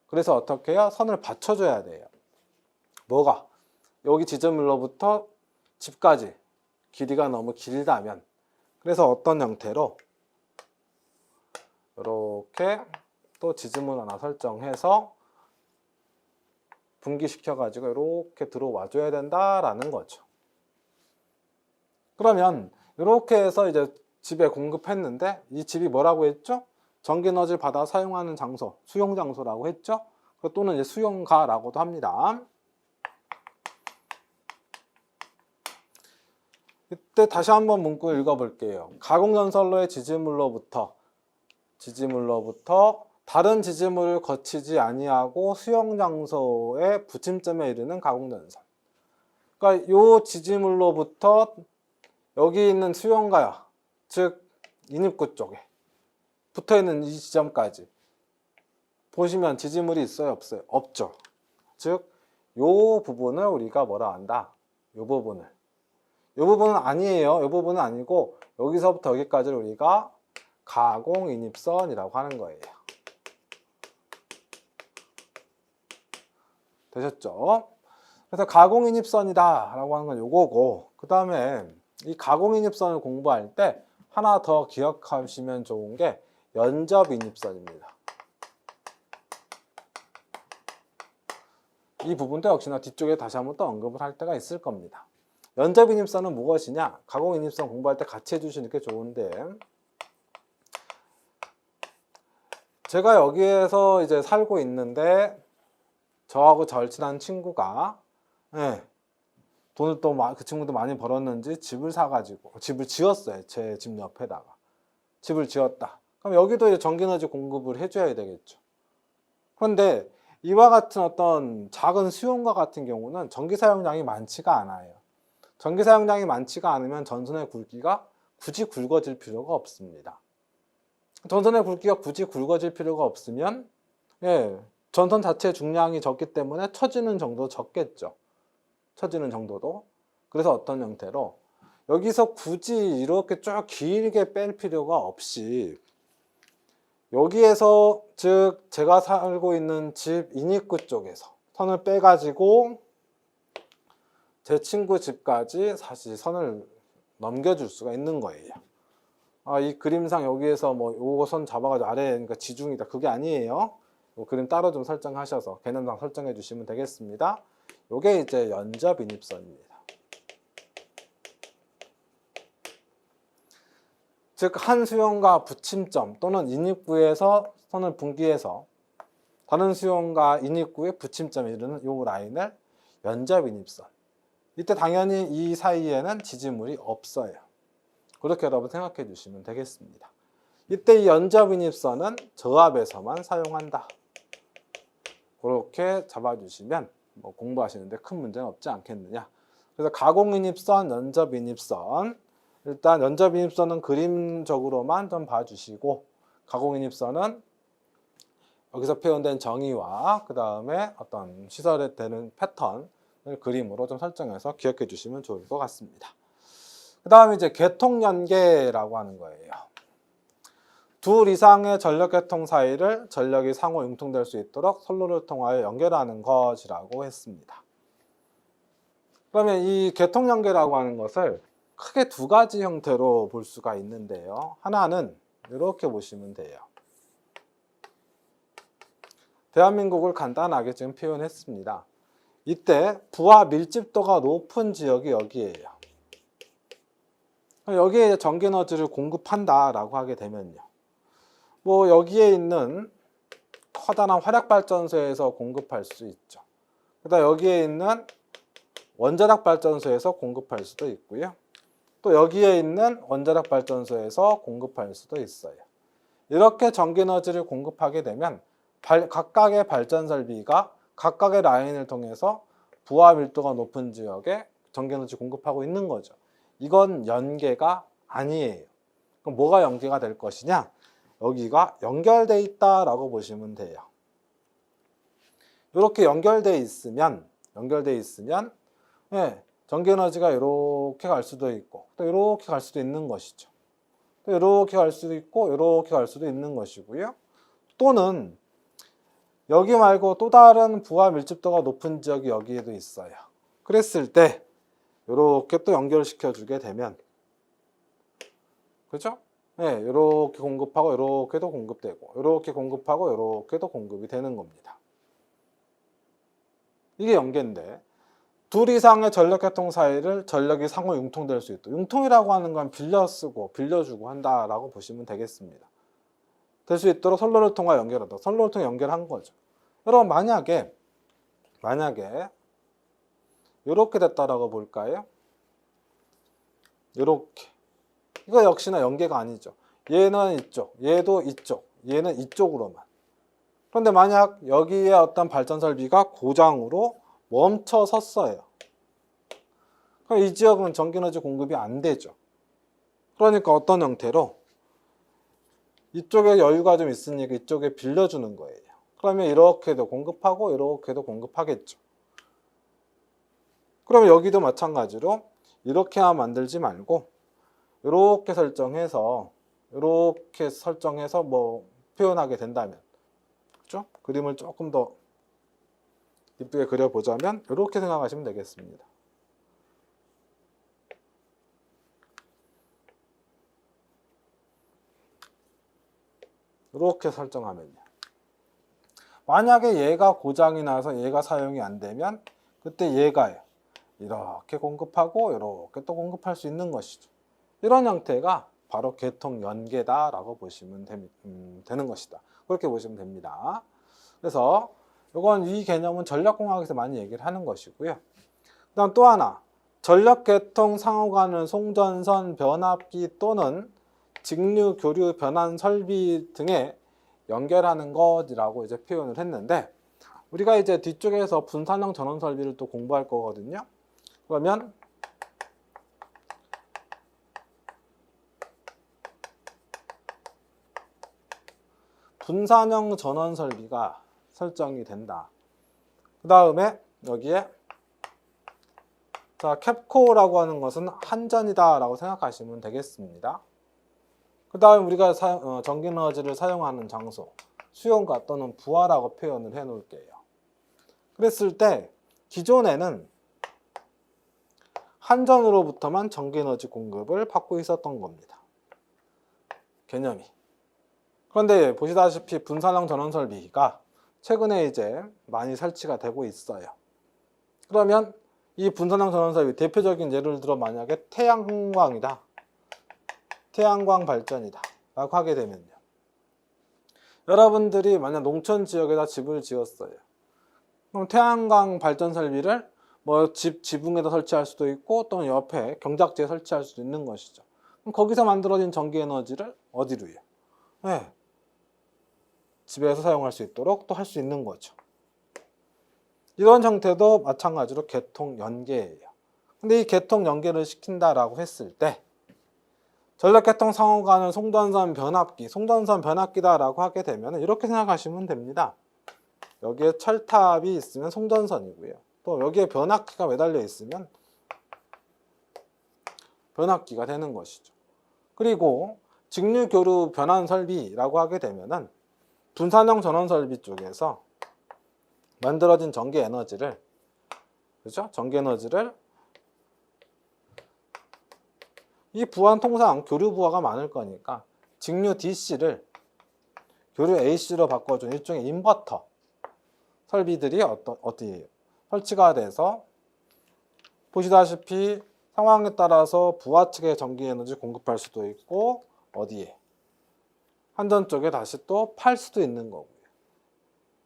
S1: 그래서 어떻게 해요? 선을 받쳐줘야 돼요. 뭐가? 여기 지점으로부터 집까지 길이가 너무 길다면, 그래서 어떤 형태로 이렇게 또 지지문 하나 설정해서 분기시켜 가지고 이렇게 들어와 줘야 된다라는 거죠. 그러면 이렇게 해서 이제 집에 공급했는데, 이 집이 뭐라고 했죠? 전기에너지를 받아 사용하는 장소, 수용 장소라고 했죠? 또는 이제 수용가라고도 합니다. 이때 다시 한번 문구 읽어볼게요. 가공연설로의 지지물로부터 다른 지지물을 거치지 아니하고 수용 장소의 부침점에 이르는 가공연설. 그러니까 이 지지물로부터 여기 있는 수용가야, 즉 인입구 쪽에 붙어 있는 이 지점까지 보시면 지지물이 있어요, 없어요? 없죠. 즉 이 부분을 우리가 뭐라 한다? 이 부분은 아니에요. 이 부분은 아니고 여기서부터 여기까지를 우리가 가공인입선이라고 하는 거예요. 되셨죠? 그래서 가공인입선이다 라고 하는 건 요거고, 그 다음에 이 가공인입선을 공부할 때 하나 더 기억하시면 좋은 게 연접인입선입니다. 이 부분도 역시나 뒤쪽에 다시 한번 또 언급을 할 때가 있을 겁니다. 연접인입선은 무엇이냐? 가공인입선 공부할 때 같이 해주시는 게 좋은데, 제가 여기에서 이제 살고 있는데 저하고 절친한 친구가 돈을 또 그 친구도 많이 벌었는지 집을 사가지고 집을 지었어요. 제 집 옆에다가 집을 지었다. 그럼 여기도 이제 전기에너지 공급을 해줘야 되겠죠. 그런데 이와 같은 어떤 작은 수용과 같은 경우는 전기 사용량이 많지가 않아요. 전기 사용량이 많지가 않으면 전선의 굵기가 굳이 굵어질 필요가 없습니다. 전선의 굵기가 굳이 굵어질 필요가 없으면 전선 자체의 중량이 적기 때문에 처지는 정도 적겠죠. 처지는 정도도. 그래서 어떤 형태로 여기서 굳이 이렇게 쭉 길게 뺄 필요가 없이 여기에서, 즉 제가 살고 있는 집 인입구 쪽에서 선을 빼가지고 제 친구 집까지 사실 선을 넘겨줄 수가 있는 거예요. 이 그림상 여기에서 뭐 요거 선 잡아가지고 아래에, 그러니까 지중이다, 그게 아니에요. 요 그림 따로 좀 설정하셔서 개념상 설정해 주시면 되겠습니다. 요게 이제 연접인입선입니다. 즉 한 수용과 부침점 또는 인입구에서 선을 분기해서 다른 수용과 인입구의 부침점에 이르는 요 라인을 연접인입선. 이때 당연히 이 사이에는 지지물이 없어요. 그렇게 여러분 생각해 주시면 되겠습니다. 이때 이 연접인입선은 저압에서만 사용한다. 그렇게 잡아주시면 뭐 공부하시는데 큰 문제는 없지 않겠느냐. 그래서 가공인입선, 연접인입선, 일단 연접인입선은 그림적으로만 좀 봐주시고, 가공인입선은 여기서 표현된 정의와 그 다음에 어떤 시설에 되는 패턴을 그림으로 좀 설정해서 기억해 주시면 좋을 것 같습니다. 그 다음에 이제 개통연계라고 하는 거예요. 둘 이상의 전력계통 사이를 전력이 상호 융통될 수 있도록 선로를 통하여 연결하는 것이라고 했습니다. 그러면 이 개통연계라고 하는 것을 크게 두 가지 형태로 볼 수가 있는데요. 하나는 이렇게 보시면 돼요. 대한민국을 간단하게 지금 표현했습니다. 이때 부하 밀집도가 높은 지역이 여기에요. 여기에 전기에너지를 공급한다라고 하게 되면요. 뭐 여기에 있는 커다란 화력발전소에서 공급할 수 있죠. 그다음 여기에 있는 원자력 발전소에서 공급할 수도 있고요. 또 여기에 있는 원자력 발전소에서 공급할 수도 있어요. 이렇게 전기에너지를 공급하게 되면 각각의 발전 설비가 각각의 라인을 통해서 부하 밀도가 높은 지역에 전기에너지 공급하고 있는 거죠. 이건 연계가 아니에요. 그럼 뭐가 연계가 될 것이냐? 여기가 연결돼 있다라고 보시면 돼요. 이렇게 연결돼 있으면 전기에너지가 이렇게 갈 수도 있고 또 이렇게 갈 수도 있는 것이죠. 또 이렇게 갈 수도 있고 이렇게 갈 수도 있는 것이고요. 또는 여기 말고 또 다른 부하 밀집도가 높은 지역이 여기에도 있어요. 그랬을 때 이렇게 또 연결시켜 주게 되면, 그죠? 네, 이렇게 공급하고 이렇게도 공급되고, 이렇게 공급하고 이렇게도 공급이 되는 겁니다. 이게 연계인데, 둘 이상의 전력계통 사이를 전력이 상호 융통될 수 있도록, 융통이라고 하는 건 빌려 쓰고 빌려주고 한다라고 보시면 되겠습니다. 될 수 있도록 선로를 통해 연결하다. 선로를 통해 연결한 거죠. 여러분 만약에 이렇게 됐다라고 볼까요? 이렇게. 이거 역시나 연계가 아니죠. 얘는 이쪽, 얘도 이쪽, 얘는 이쪽으로만. 그런데 만약 여기에 어떤 발전 설비가 고장으로 멈춰 섰어요. 그럼 이 지역은 전기에너지 공급이 안 되죠. 그러니까 어떤 형태로 이쪽에 여유가 좀 있으니까 이쪽에 빌려주는 거예요. 그러면 이렇게도 공급하고 이렇게도 공급하겠죠. 그러면 여기도 마찬가지로 이렇게만 만들지 말고 이렇게 설정해서 뭐 표현하게 된다면, 그렇죠? 그림을 조금 더 이쁘게 그려보자면 이렇게 생각하시면 되겠습니다. 이렇게 설정하면요. 만약에 얘가 고장이 나서 얘가 사용이 안 되면 그때 얘가 이렇게 공급하고 이렇게 또 공급할 수 있는 것이죠. 이런 형태가 바로 계통 연계다라고 보시면 되는 것이다. 그렇게 보시면 됩니다. 그래서 이건 이 개념은 전력공학에서 많이 얘기를 하는 것이고요. 그다음 또 하나, 전력계통 상호간을 송전선 변압기 또는 직류 교류 변환 설비 등에 연결하는 것이라고 이제 표현을 했는데, 우리가 이제 뒤쪽에서 분산형 전원 설비를 또 공부할 거거든요. 그러면 분산형 전원 설비가 설정이 된다. 그 다음에 여기에 자, 캡코라고 하는 것은 한전이다 라고 생각하시면 되겠습니다. 그 다음 우리가 전기에너지를 사용하는 장소, 수용가 또는 부하라고 표현을 해 놓을게요. 그랬을 때 기존에는 한전으로부터만 전기에너지 공급을 받고 있었던 겁니다. 개념이. 그런데 보시다시피 분산형 전원 설비가 최근에 이제 많이 설치가 되고 있어요. 그러면 이 분산형 전원 설비 대표적인 예를 들어 만약에 태양광이다. 태양광 발전이다 라고 하게 되면요. 여러분들이 만약 농촌 지역에다 집을 지었어요. 그럼 태양광 발전 설비를 뭐 지붕에다 설치할 수도 있고 또는 옆에 경작지에 설치할 수도 있는 것이죠. 그럼 거기서 만들어진 전기 에너지를 어디로요? 네. 집에서 사용할 수 있도록 또 할 수 있는 거죠. 이런 형태도 마찬가지로 계통 연계예요. 근데 이 계통 연계를 시킨다라고 했을 때 전력계통 상호간을 송전선 변압기다라고 하게 되면 이렇게 생각하시면 됩니다. 여기에 철탑이 있으면 송전선이고요. 또 여기에 변압기가 매달려 있으면 변압기가 되는 것이죠. 그리고 직류교류 변환 설비라고 하게 되면은 분산형 전원 설비 쪽에서 만들어진 전기 에너지를, 그렇죠? 전기 에너지를 이 부하는 통상 교류 부하가 많을 거니까 직류 DC를 교류 AC로 바꿔준 일종의 인버터 설비들이 어디 설치가 돼서 보시다시피 상황에 따라서 부하 측에 전기 에너지 공급할 수도 있고 어디에 한전 쪽에 다시 또 팔 수도 있는 거고요.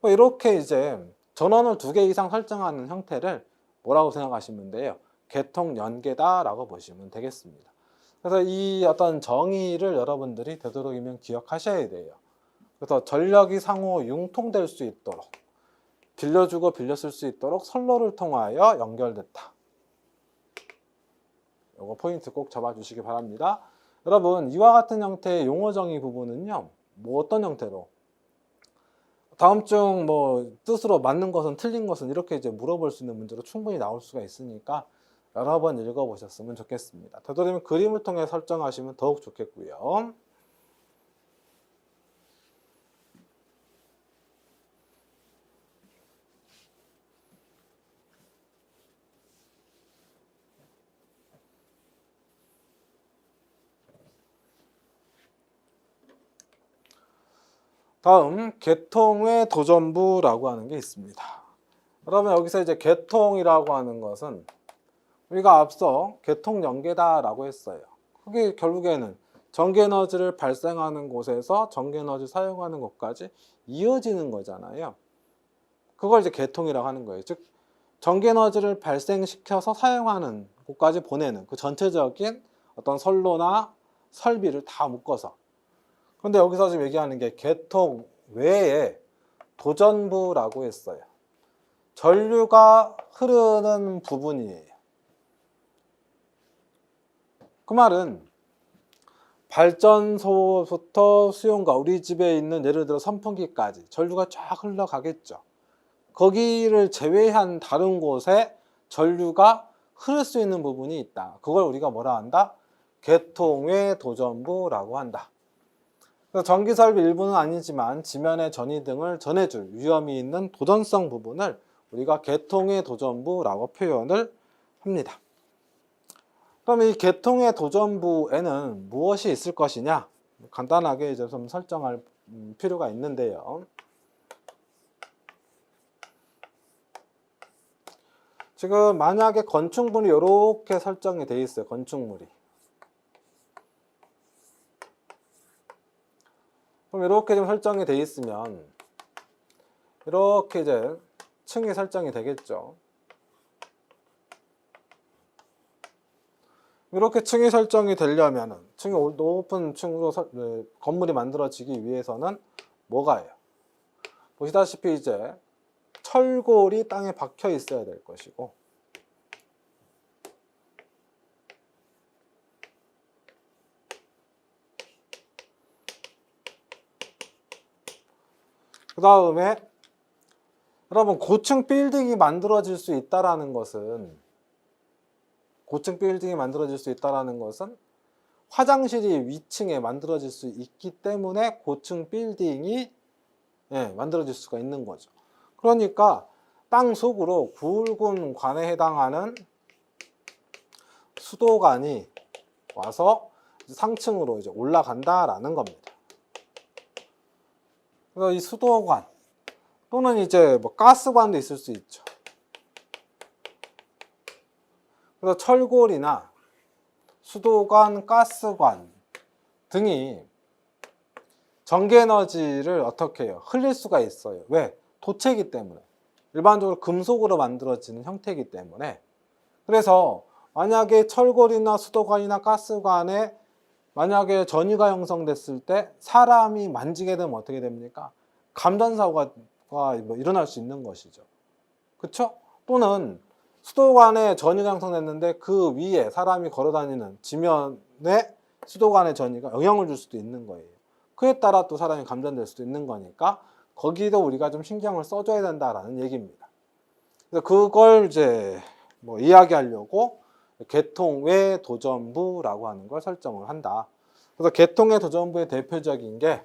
S1: 이렇게 이제 전원을 2개 이상 설정하는 형태를 뭐라고 생각하시면 돼요? 계통 연계다라고 보시면 되겠습니다. 그래서 이 어떤 정의를 여러분들이 되도록이면 기억하셔야 돼요. 그래서 전력이 상호 융통될 수 있도록 빌려주고 빌렸을 수 있도록 선로를 통하여 연결됐다. 이거 포인트 꼭 잡아주시기 바랍니다. 여러분 이와 같은 형태의 용어 정의 부분은요, 뭐 어떤 형태로 다음 중 뭐 뜻으로 맞는 것은 틀린 것은 이렇게 이제 물어볼 수 있는 문제로 충분히 나올 수가 있으니까 여러 번 읽어보셨으면 좋겠습니다. 되도록이면 그림을 통해 설정하시면 더욱 좋겠고요. 다음 계통의 도전부라고 하는 게 있습니다. 그러면 여기서 이제 계통이라고 하는 것은 우리가 앞서 계통 연계다라고 했어요. 그게 결국에는 전기 에너지를 발생하는 곳에서 전기 에너지 사용하는 곳까지 이어지는 거잖아요. 그걸 이제 계통이라고 하는 거예요. 즉 전기 에너지를 발생시켜서 사용하는 곳까지 보내는 그 전체적인 어떤 선로나 설비를 다 묶어서. 그런데 여기서 지금 얘기하는 게 계통 외에 도전부라고 했어요. 전류가 흐르는 부분이에요. 그 말은 발전소부터 수용가, 우리 집에 있는 예를 들어 선풍기까지 전류가 쫙 흘러가겠죠. 거기를 제외한 다른 곳에 전류가 흐를 수 있는 부분이 있다. 그걸 우리가 뭐라 한다? 계통의 도전부라고 한다. 그래서 전기설비 일부는 아니지만 지면의 전이 등을 전해줄 위험이 있는 도전성 부분을 우리가 계통의 도전부라고 표현을 합니다. 그럼 이 계통의 도전부에는 무엇이 있을 것이냐? 간단하게 이제 좀 설정할 필요가 있는데요. 지금 만약에 건축물이 이렇게 설정이 되어 있어요. 건축물이. 그럼 이렇게 좀 설정이 되어 있으면 이렇게 이제 층이 설정이 되겠죠. 이렇게 층이 설정이 되려면 층이 높은 층으로 건물이 만들어지기 위해서는 뭐가 해요? 보시다시피 이제 철골이 땅에 박혀 있어야 될 것이고, 그 다음에 여러분 고층 빌딩이 만들어질 수 있다라는 것은 화장실이 위층에 만들어질 수 있기 때문에 고층 빌딩이 만들어질 수가 있는 거죠. 그러니까 땅 속으로 굵은 관에 해당하는 수도관이 와서 상층으로 이제 올라간다라는 겁니다. 그래서 이 수도관 또는 이제 뭐 가스관도 있을 수 있죠. 그래서 철골이나 수도관, 가스관 등이 전기에너지를 어떻게 해요? 흘릴 수가 있어요. 왜? 도체이기 때문에. 일반적으로 금속으로 만들어지는 형태이기 때문에. 그래서 만약에 철골이나 수도관이나 가스관에 만약에 전이가 형성됐을 때 사람이 만지게 되면 어떻게 됩니까? 감전사고가 뭐 일어날 수 있는 것이죠. 그쵸? 또는 수도관에 전이가 형성됐는데 그 위에 사람이 걸어다니는 지면에 수도관의 전이가 영향을 줄 수도 있는 거예요. 그에 따라 또 사람이 감전될 수도 있는 거니까 거기도 우리가 좀 신경을 써줘야 된다라는 얘기입니다. 그래서 그걸 이제 뭐 이야기하려고 계통의 도전부라고 하는 걸 설정을 한다. 그래서 계통의 도전부의 대표적인 게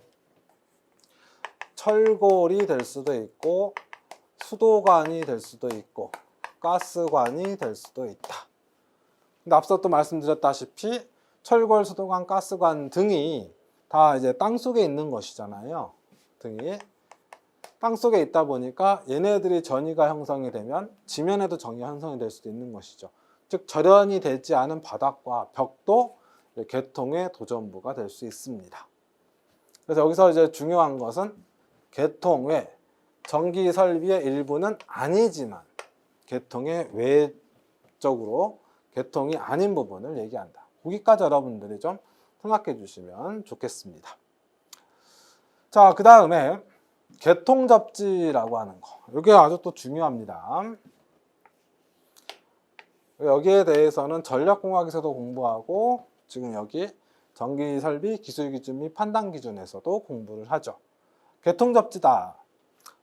S1: 철골이 될 수도 있고 수도관이 될 수도 있고 가스관이 될 수도 있다. 근데 앞서 또 말씀드렸다시피 철골, 수도관, 가스관 등이 다 이제 땅 속에 있는 것이잖아요. 등이 땅 속에 있다 보니까 얘네들이 전이가 형성이 되면 지면에도 전이가 형성이 될 수도 있는 것이죠. 즉 절연이 되지 않은 바닥과 벽도 계통의 도전부가 될 수 있습니다. 그래서 여기서 이제 중요한 것은 계통의 전기 설비의 일부는 아니지만 계통의 외적으로 계통이 아닌 부분을 얘기한다. 거기까지 여러분들이 좀 생각해 주시면 좋겠습니다. 자, 그 다음에 계통접지라고 하는 거. 이게 아주 또 중요합니다. 여기에 대해서는 전력공학에서도 공부하고 지금 여기 전기설비 기술기준 및 판단기준에서도 공부를 하죠. 계통접지다.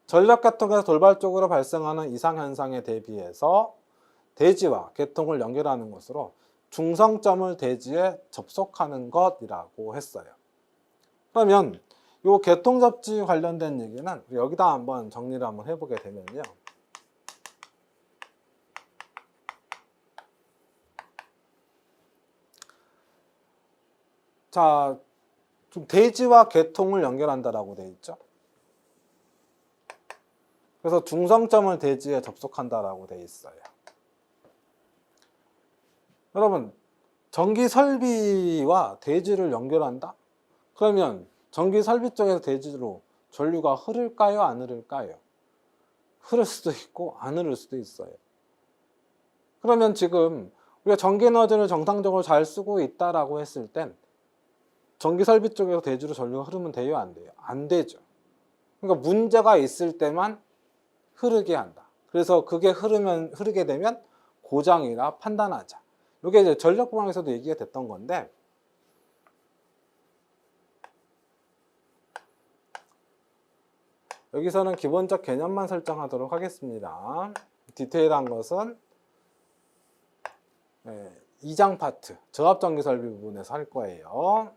S1: 전력계통에서 돌발적으로 발생하는 이상현상에 대비해서 대지와 계통을 연결하는 것으로 중성점을 대지에 접속하는 것이라고 했어요. 그러면 이 계통접지 관련된 얘기는 여기다 한번 정리를 한번 해보게 되면요. 자, 좀 대지와 계통을 연결한다라고 되어 있죠. 그래서 중성점을 대지에 접속한다라고 돼 있어요. 여러분, 전기 설비와 대지를 연결한다? 그러면 전기 설비 쪽에서 대지로 전류가 흐를까요? 안 흐를까요? 흐를 수도 있고 안 흐를 수도 있어요. 그러면 지금 우리가 전기 에너지를 정상적으로 잘 쓰고 있다라고 했을 땐 전기 설비 쪽에서 대지로 전류가 흐르면 돼요? 안 돼요? 안 되죠. 그러니까 문제가 있을 때만 흐르게 한다. 그래서 그게 흐르게 되면 고장이라 판단하자. 이게 이제 전력공학에서도 얘기가 됐던 건데, 여기서는 기본적 개념만 설정하도록 하겠습니다. 디테일한 것은 2장 파트, 저압전기 설비 부분에서 할 거예요.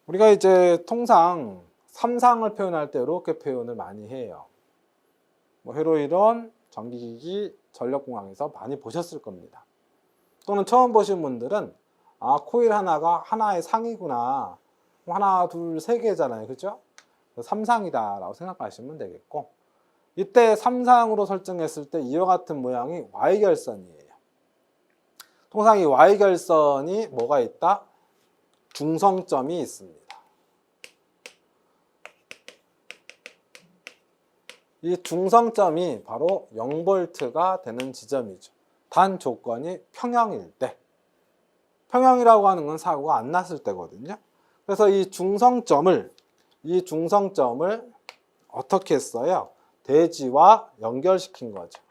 S1: 우리가 이제 통상 3상을 표현할 때 이렇게 표현을 많이 해요. 뭐 회로이론, 전기기기, 전력공학에서 많이 보셨을 겁니다. 또는 처음 보신 분들은 아, 코일 하나가 하나의 상이구나. 하나, 둘, 세 개잖아요. 그죠? 3상이다 라고 생각하시면 되겠고, 이때 3상으로 설정했을 때 이와 같은 모양이 Y결선이에요. 통상 이 Y결선이 뭐가 있다? 중성점이 있습니다. 이 중성점이 바로 0V가 되는 지점이죠. 단 조건이 평형일 때. 평형이라고 하는 건 사고가 안 났을 때거든요. 그래서 이 중성점을 어떻게 했어요? 대지와 연결시킨 거죠.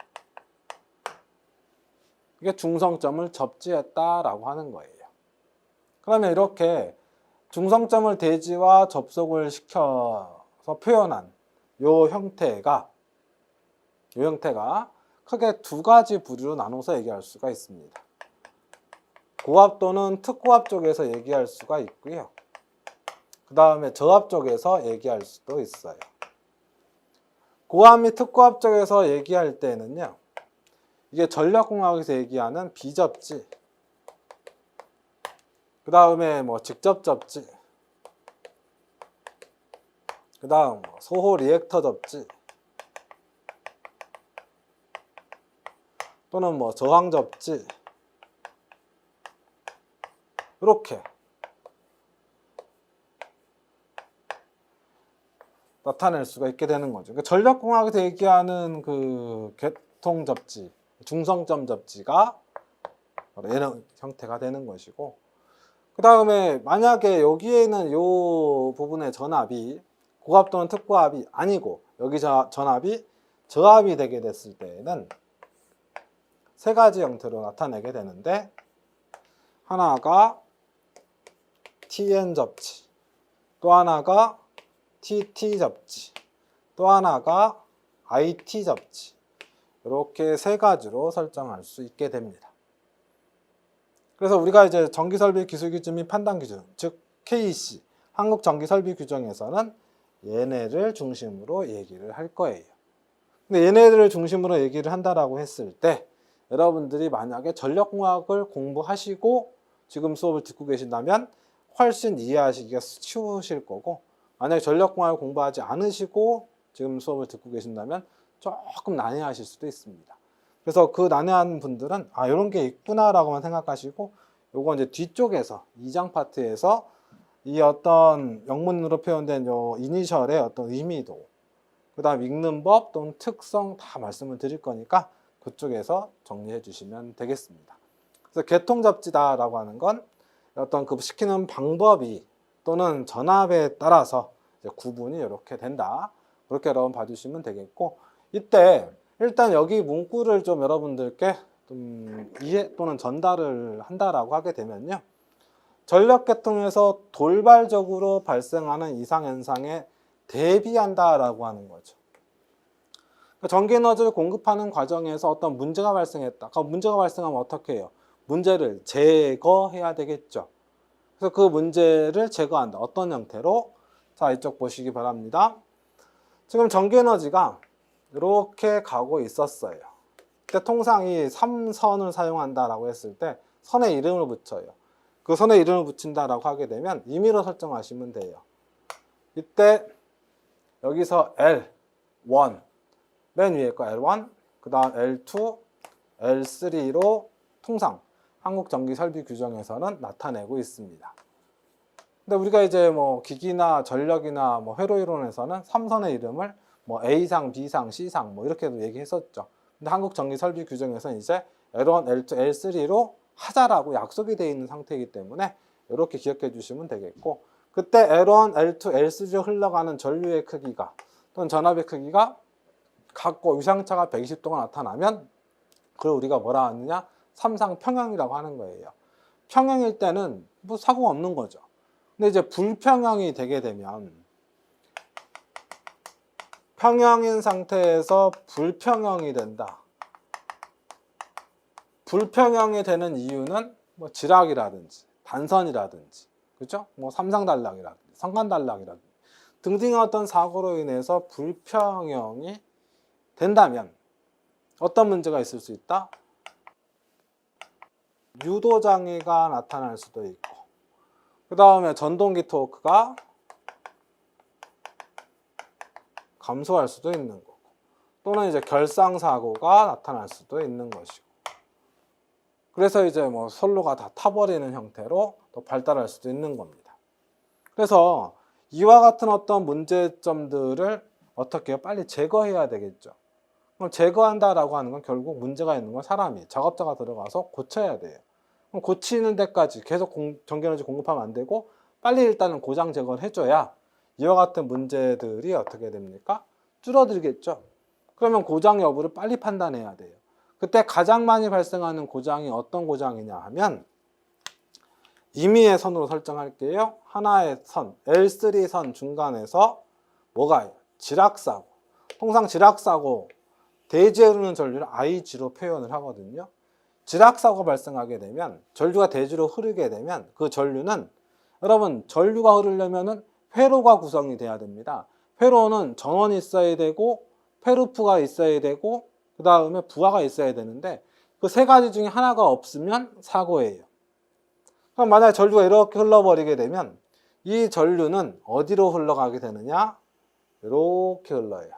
S1: 이게 중성점을 접지했다라고 하는 거예요. 그러면 이렇게 중성점을 대지와 접속을 시켜서 표현한 요 형태가 크게 두 가지 부류로 나눠서 얘기할 수가 있습니다. 고압 또는 특고압 쪽에서 얘기할 수가 있고요. 그 다음에 저압 쪽에서 얘기할 수도 있어요. 고압 및 특고압 쪽에서 얘기할 때는요, 이게 전력공학에서 얘기하는 비접지, 그 다음에 뭐 직접 접지, 그 다음 소호 리액터 접지, 또는 뭐 저항 접지, 이렇게 나타낼 수가 있게 되는 거죠. 그러니까 전력공학에서 얘기하는 그 개통 접지, 중성점 접지가 이런 형태가 되는 것이고, 그 다음에 만약에 여기에는 이 부분의 전압이 고압 또는 특고압이 아니고 여기 전압이 저압이 되게 됐을 때에는 세 가지 형태로 나타내게 되는데, 하나가 TN 접지, 또 하나가 TT 접지, 또 하나가 IT 접지, 이렇게 세 가지로 설정할 수 있게 됩니다. 그래서 우리가 이제 전기설비 기술기준 및 판단기준, 즉 KEC, 한국전기설비규정에서는 얘네를 중심으로 얘기를 할 거예요. 근데 얘네들을 중심으로 얘기를 한다라고 했을 때, 여러분들이 만약에 전력공학을 공부하시고 지금 수업을 듣고 계신다면 훨씬 이해하시기가 쉬우실 거고, 만약에 전력공학을 공부하지 않으시고 지금 수업을 듣고 계신다면 조금 난해하실 수도 있습니다. 그래서 그 난해한 분들은 아, 이런 게 있구나라고만 생각하시고, 요거 이제 뒤쪽에서 2장 파트에서 이 어떤 영문으로 표현된 요 이니셜의 어떤 의미도, 그 다음 읽는 법 또는 특성 다 말씀을 드릴 거니까 그쪽에서 정리해 주시면 되겠습니다. 그래서 개통접지다라고 하는 건 어떤 그 시키는 방법이 또는 전압에 따라서 이제 구분이 이렇게 된다. 그렇게 여러분 봐주시면 되겠고, 이때 일단 여기 문구를 좀 여러분들께 좀 이해 또는 전달을 한다라고 하게 되면요, 전력계통에서 돌발적으로 발생하는 이상현상에 대비한다라고 하는 거죠. 전기에너지를 공급하는 과정에서 어떤 문제가 발생했다. 그럼 문제가 발생하면 어떻게 해요? 문제를 제거해야 되겠죠. 그래서 그 문제를 제거한다. 어떤 형태로? 자, 이쪽 보시기 바랍니다. 지금 전기에너지가 이렇게 가고 있었어요. 그때 통상 이 3선을 사용한다라고 했을 때 선에 이름을 붙여요. 그 선에 이름을 붙인다라고 하게 되면 임의로 설정하시면 돼요. 이때 여기서 L1 맨 위에 거 L1 그 다음 L2 L3로 통상 한국전기설비 규정에서는 나타내고 있습니다. 근데 우리가 이제 뭐 기기나 전력이나 뭐 회로이론에서는 3선의 이름을 뭐 A상, B상, C상 뭐 이렇게도 얘기했었죠. 근데 한국전기설비 규정에서는 이제 L1, L2, L3로 하자라고 약속이 되어 있는 상태이기 때문에 이렇게 기억해 주시면 되겠고, 그때 L1, L2, L3로 흘러가는 전류의 크기가 또는 전압의 크기가 같고 위상차가 120도가 나타나면 그걸 우리가 뭐라 하느냐? 삼상 평형이라고 하는 거예요. 평형일 때는 뭐 사고가 없는 거죠. 근데 이제 불평형이 되게 되면 평형인 상태에서 불평형이 된다. 불평형이 되는 이유는 뭐 지락이라든지 단선이라든지 그렇죠? 뭐 삼상단락이라든지 성간단락이라든지 등등의 어떤 사고로 인해서 불평형이 된다면 어떤 문제가 있을 수 있다? 유도장애가 나타날 수도 있고, 그 다음에 전동기 토크가 감소할 수도 있는 거고, 또는 이제 결상사고가 나타날 수도 있는 것이고, 그래서 이제 뭐 선로가 다 타버리는 형태로 또 발달할 수도 있는 겁니다. 그래서 이와 같은 어떤 문제점들을 어떻게 해요? 빨리 제거해야 되겠죠. 그럼 제거한다라고 하는 건 결국 문제가 있는 건 사람이, 작업자가 들어가서 고쳐야 돼요. 그럼 고치는 데까지 계속 전기에너지 공급하면 안 되고 빨리 일단은 고장 제거를 해줘야 이와 같은 문제들이 어떻게 됩니까? 줄어들겠죠. 그러면 고장 여부를 빨리 판단해야 돼요. 그때 가장 많이 발생하는 고장이 어떤 고장이냐 하면 임의의 선으로 설정할게요. 하나의 선, L3 선 중간에서 뭐가 지락사고, 통상 지락사고 대지에 흐르는 전류를 IG로 표현을 하거든요. 지락사고가 발생하게 되면 전류가 대지로 흐르게 되면 그 전류는, 여러분 전류가 흐르려면 회로가 구성이 돼야 됩니다. 회로는 전원이 있어야 되고 회루프가 있어야 되고 그 다음에 부하가 있어야 되는데 그 세 가지 중에 하나가 없으면 사고예요. 그럼 만약에 전류가 이렇게 흘러버리게 되면 이 전류는 어디로 흘러가게 되느냐? 이렇게 흘러요.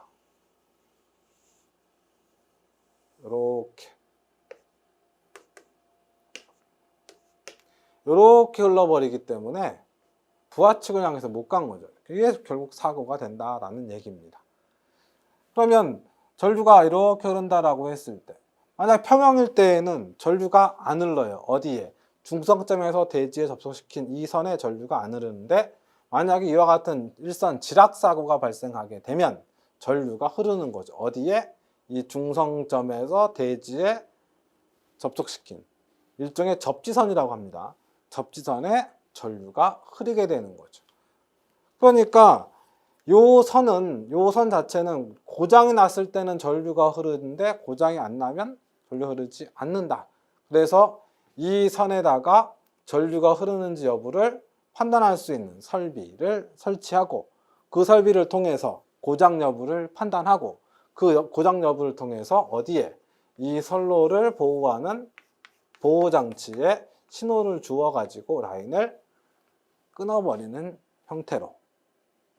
S1: 이렇게 흘러버리기 때문에 부하측을 향해서 못 간 거죠. 이게 결국 사고가 된다라는 얘기입니다. 그러면 전류가 이렇게 흐른다라고 했을 때, 만약 평형일 때에는 전류가 안 흘러요. 어디에? 중성점에서 대지에 접속시킨 이 선에 전류가 안 흐르는데, 만약에 이와 같은 일선 지락사고가 발생하게 되면 전류가 흐르는 거죠. 어디에? 이 중성점에서 대지에 접촉시킨 일종의 접지선이라고 합니다. 접지선에 전류가 흐르게 되는 거죠. 그러니까 요 선 자체는 고장이 났을 때는 전류가 흐르는데 고장이 안 나면 전류 흐르지 않는다. 그래서 이 선에다가 전류가 흐르는지 여부를 판단할 수 있는 설비를 설치하고 그 설비를 통해서 고장 여부를 판단하고 그 고장 여부를 통해서 어디에? 이 선로를 보호하는 보호장치에 신호를 주어가지고 라인을 끊어버리는 형태로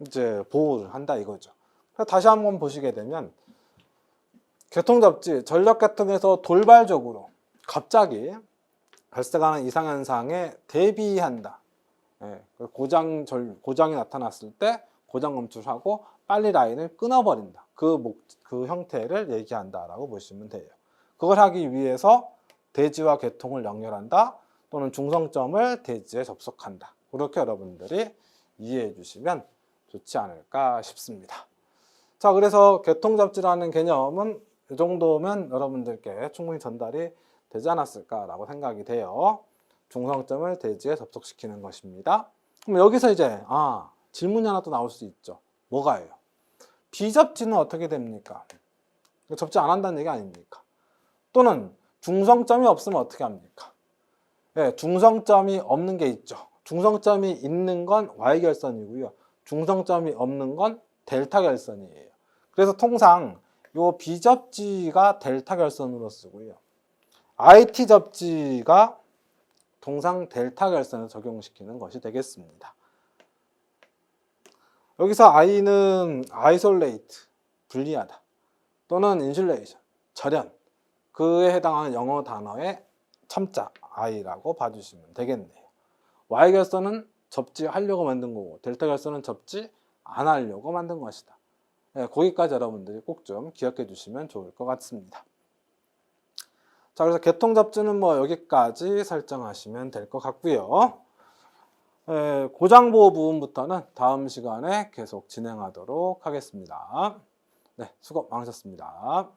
S1: 이제 보호를 한다 이거죠. 다시 한번 보시게 되면 교통접지, 전력계통에서 돌발적으로 갑자기 발생하는 이상현상에 대비한다. 고장이 나타났을 때 고장 검출하고 빨리 라인을 끊어버린다. 그 형태를 얘기한다라고 보시면 돼요. 그걸 하기 위해서 대지와 계통을 연결한다, 또는 중성점을 대지에 접속한다. 그렇게 여러분들이 이해해 주시면 좋지 않을까 싶습니다. 자, 그래서 계통접지라는 개념은 이 정도면 여러분들께 충분히 전달이 되지 않았을까라고 생각이 돼요. 중성점을 대지에 접속시키는 것입니다. 그럼 여기서 이제 질문이 하나 또 나올 수 있죠. 뭐가요? 비접지는 어떻게 됩니까? 접지 안 한다는 얘기 아닙니까? 또는 중성점이 없으면 어떻게 합니까? 네, 중성점이 없는 게 있죠. 중성점이 있는 건 Y결선이고요. 중성점이 없는 건 델타 결선이에요. 그래서 통상 요 비접지가 델타 결선으로 쓰고요. IT 접지가 동상 델타 결선을 적용시키는 것이 되겠습니다. 여기서 I는 isolate, 분리하다 또는 insulation, 절연, 그에 해당하는 영어 단어의 첨자 I라고 봐주시면 되겠네요. Y 결선은 접지하려고 만든 거고 델타 결선은 접지 안 하려고 만든 것이다. 네, 거기까지 여러분들이 꼭 좀 기억해 주시면 좋을 것 같습니다. 자, 그래서 개통 접지는 뭐 여기까지 설정하시면 될 것 같고요. 고장 보호 부분부터는 다음 시간에 계속 진행하도록 하겠습니다. 네, 수고 많으셨습니다.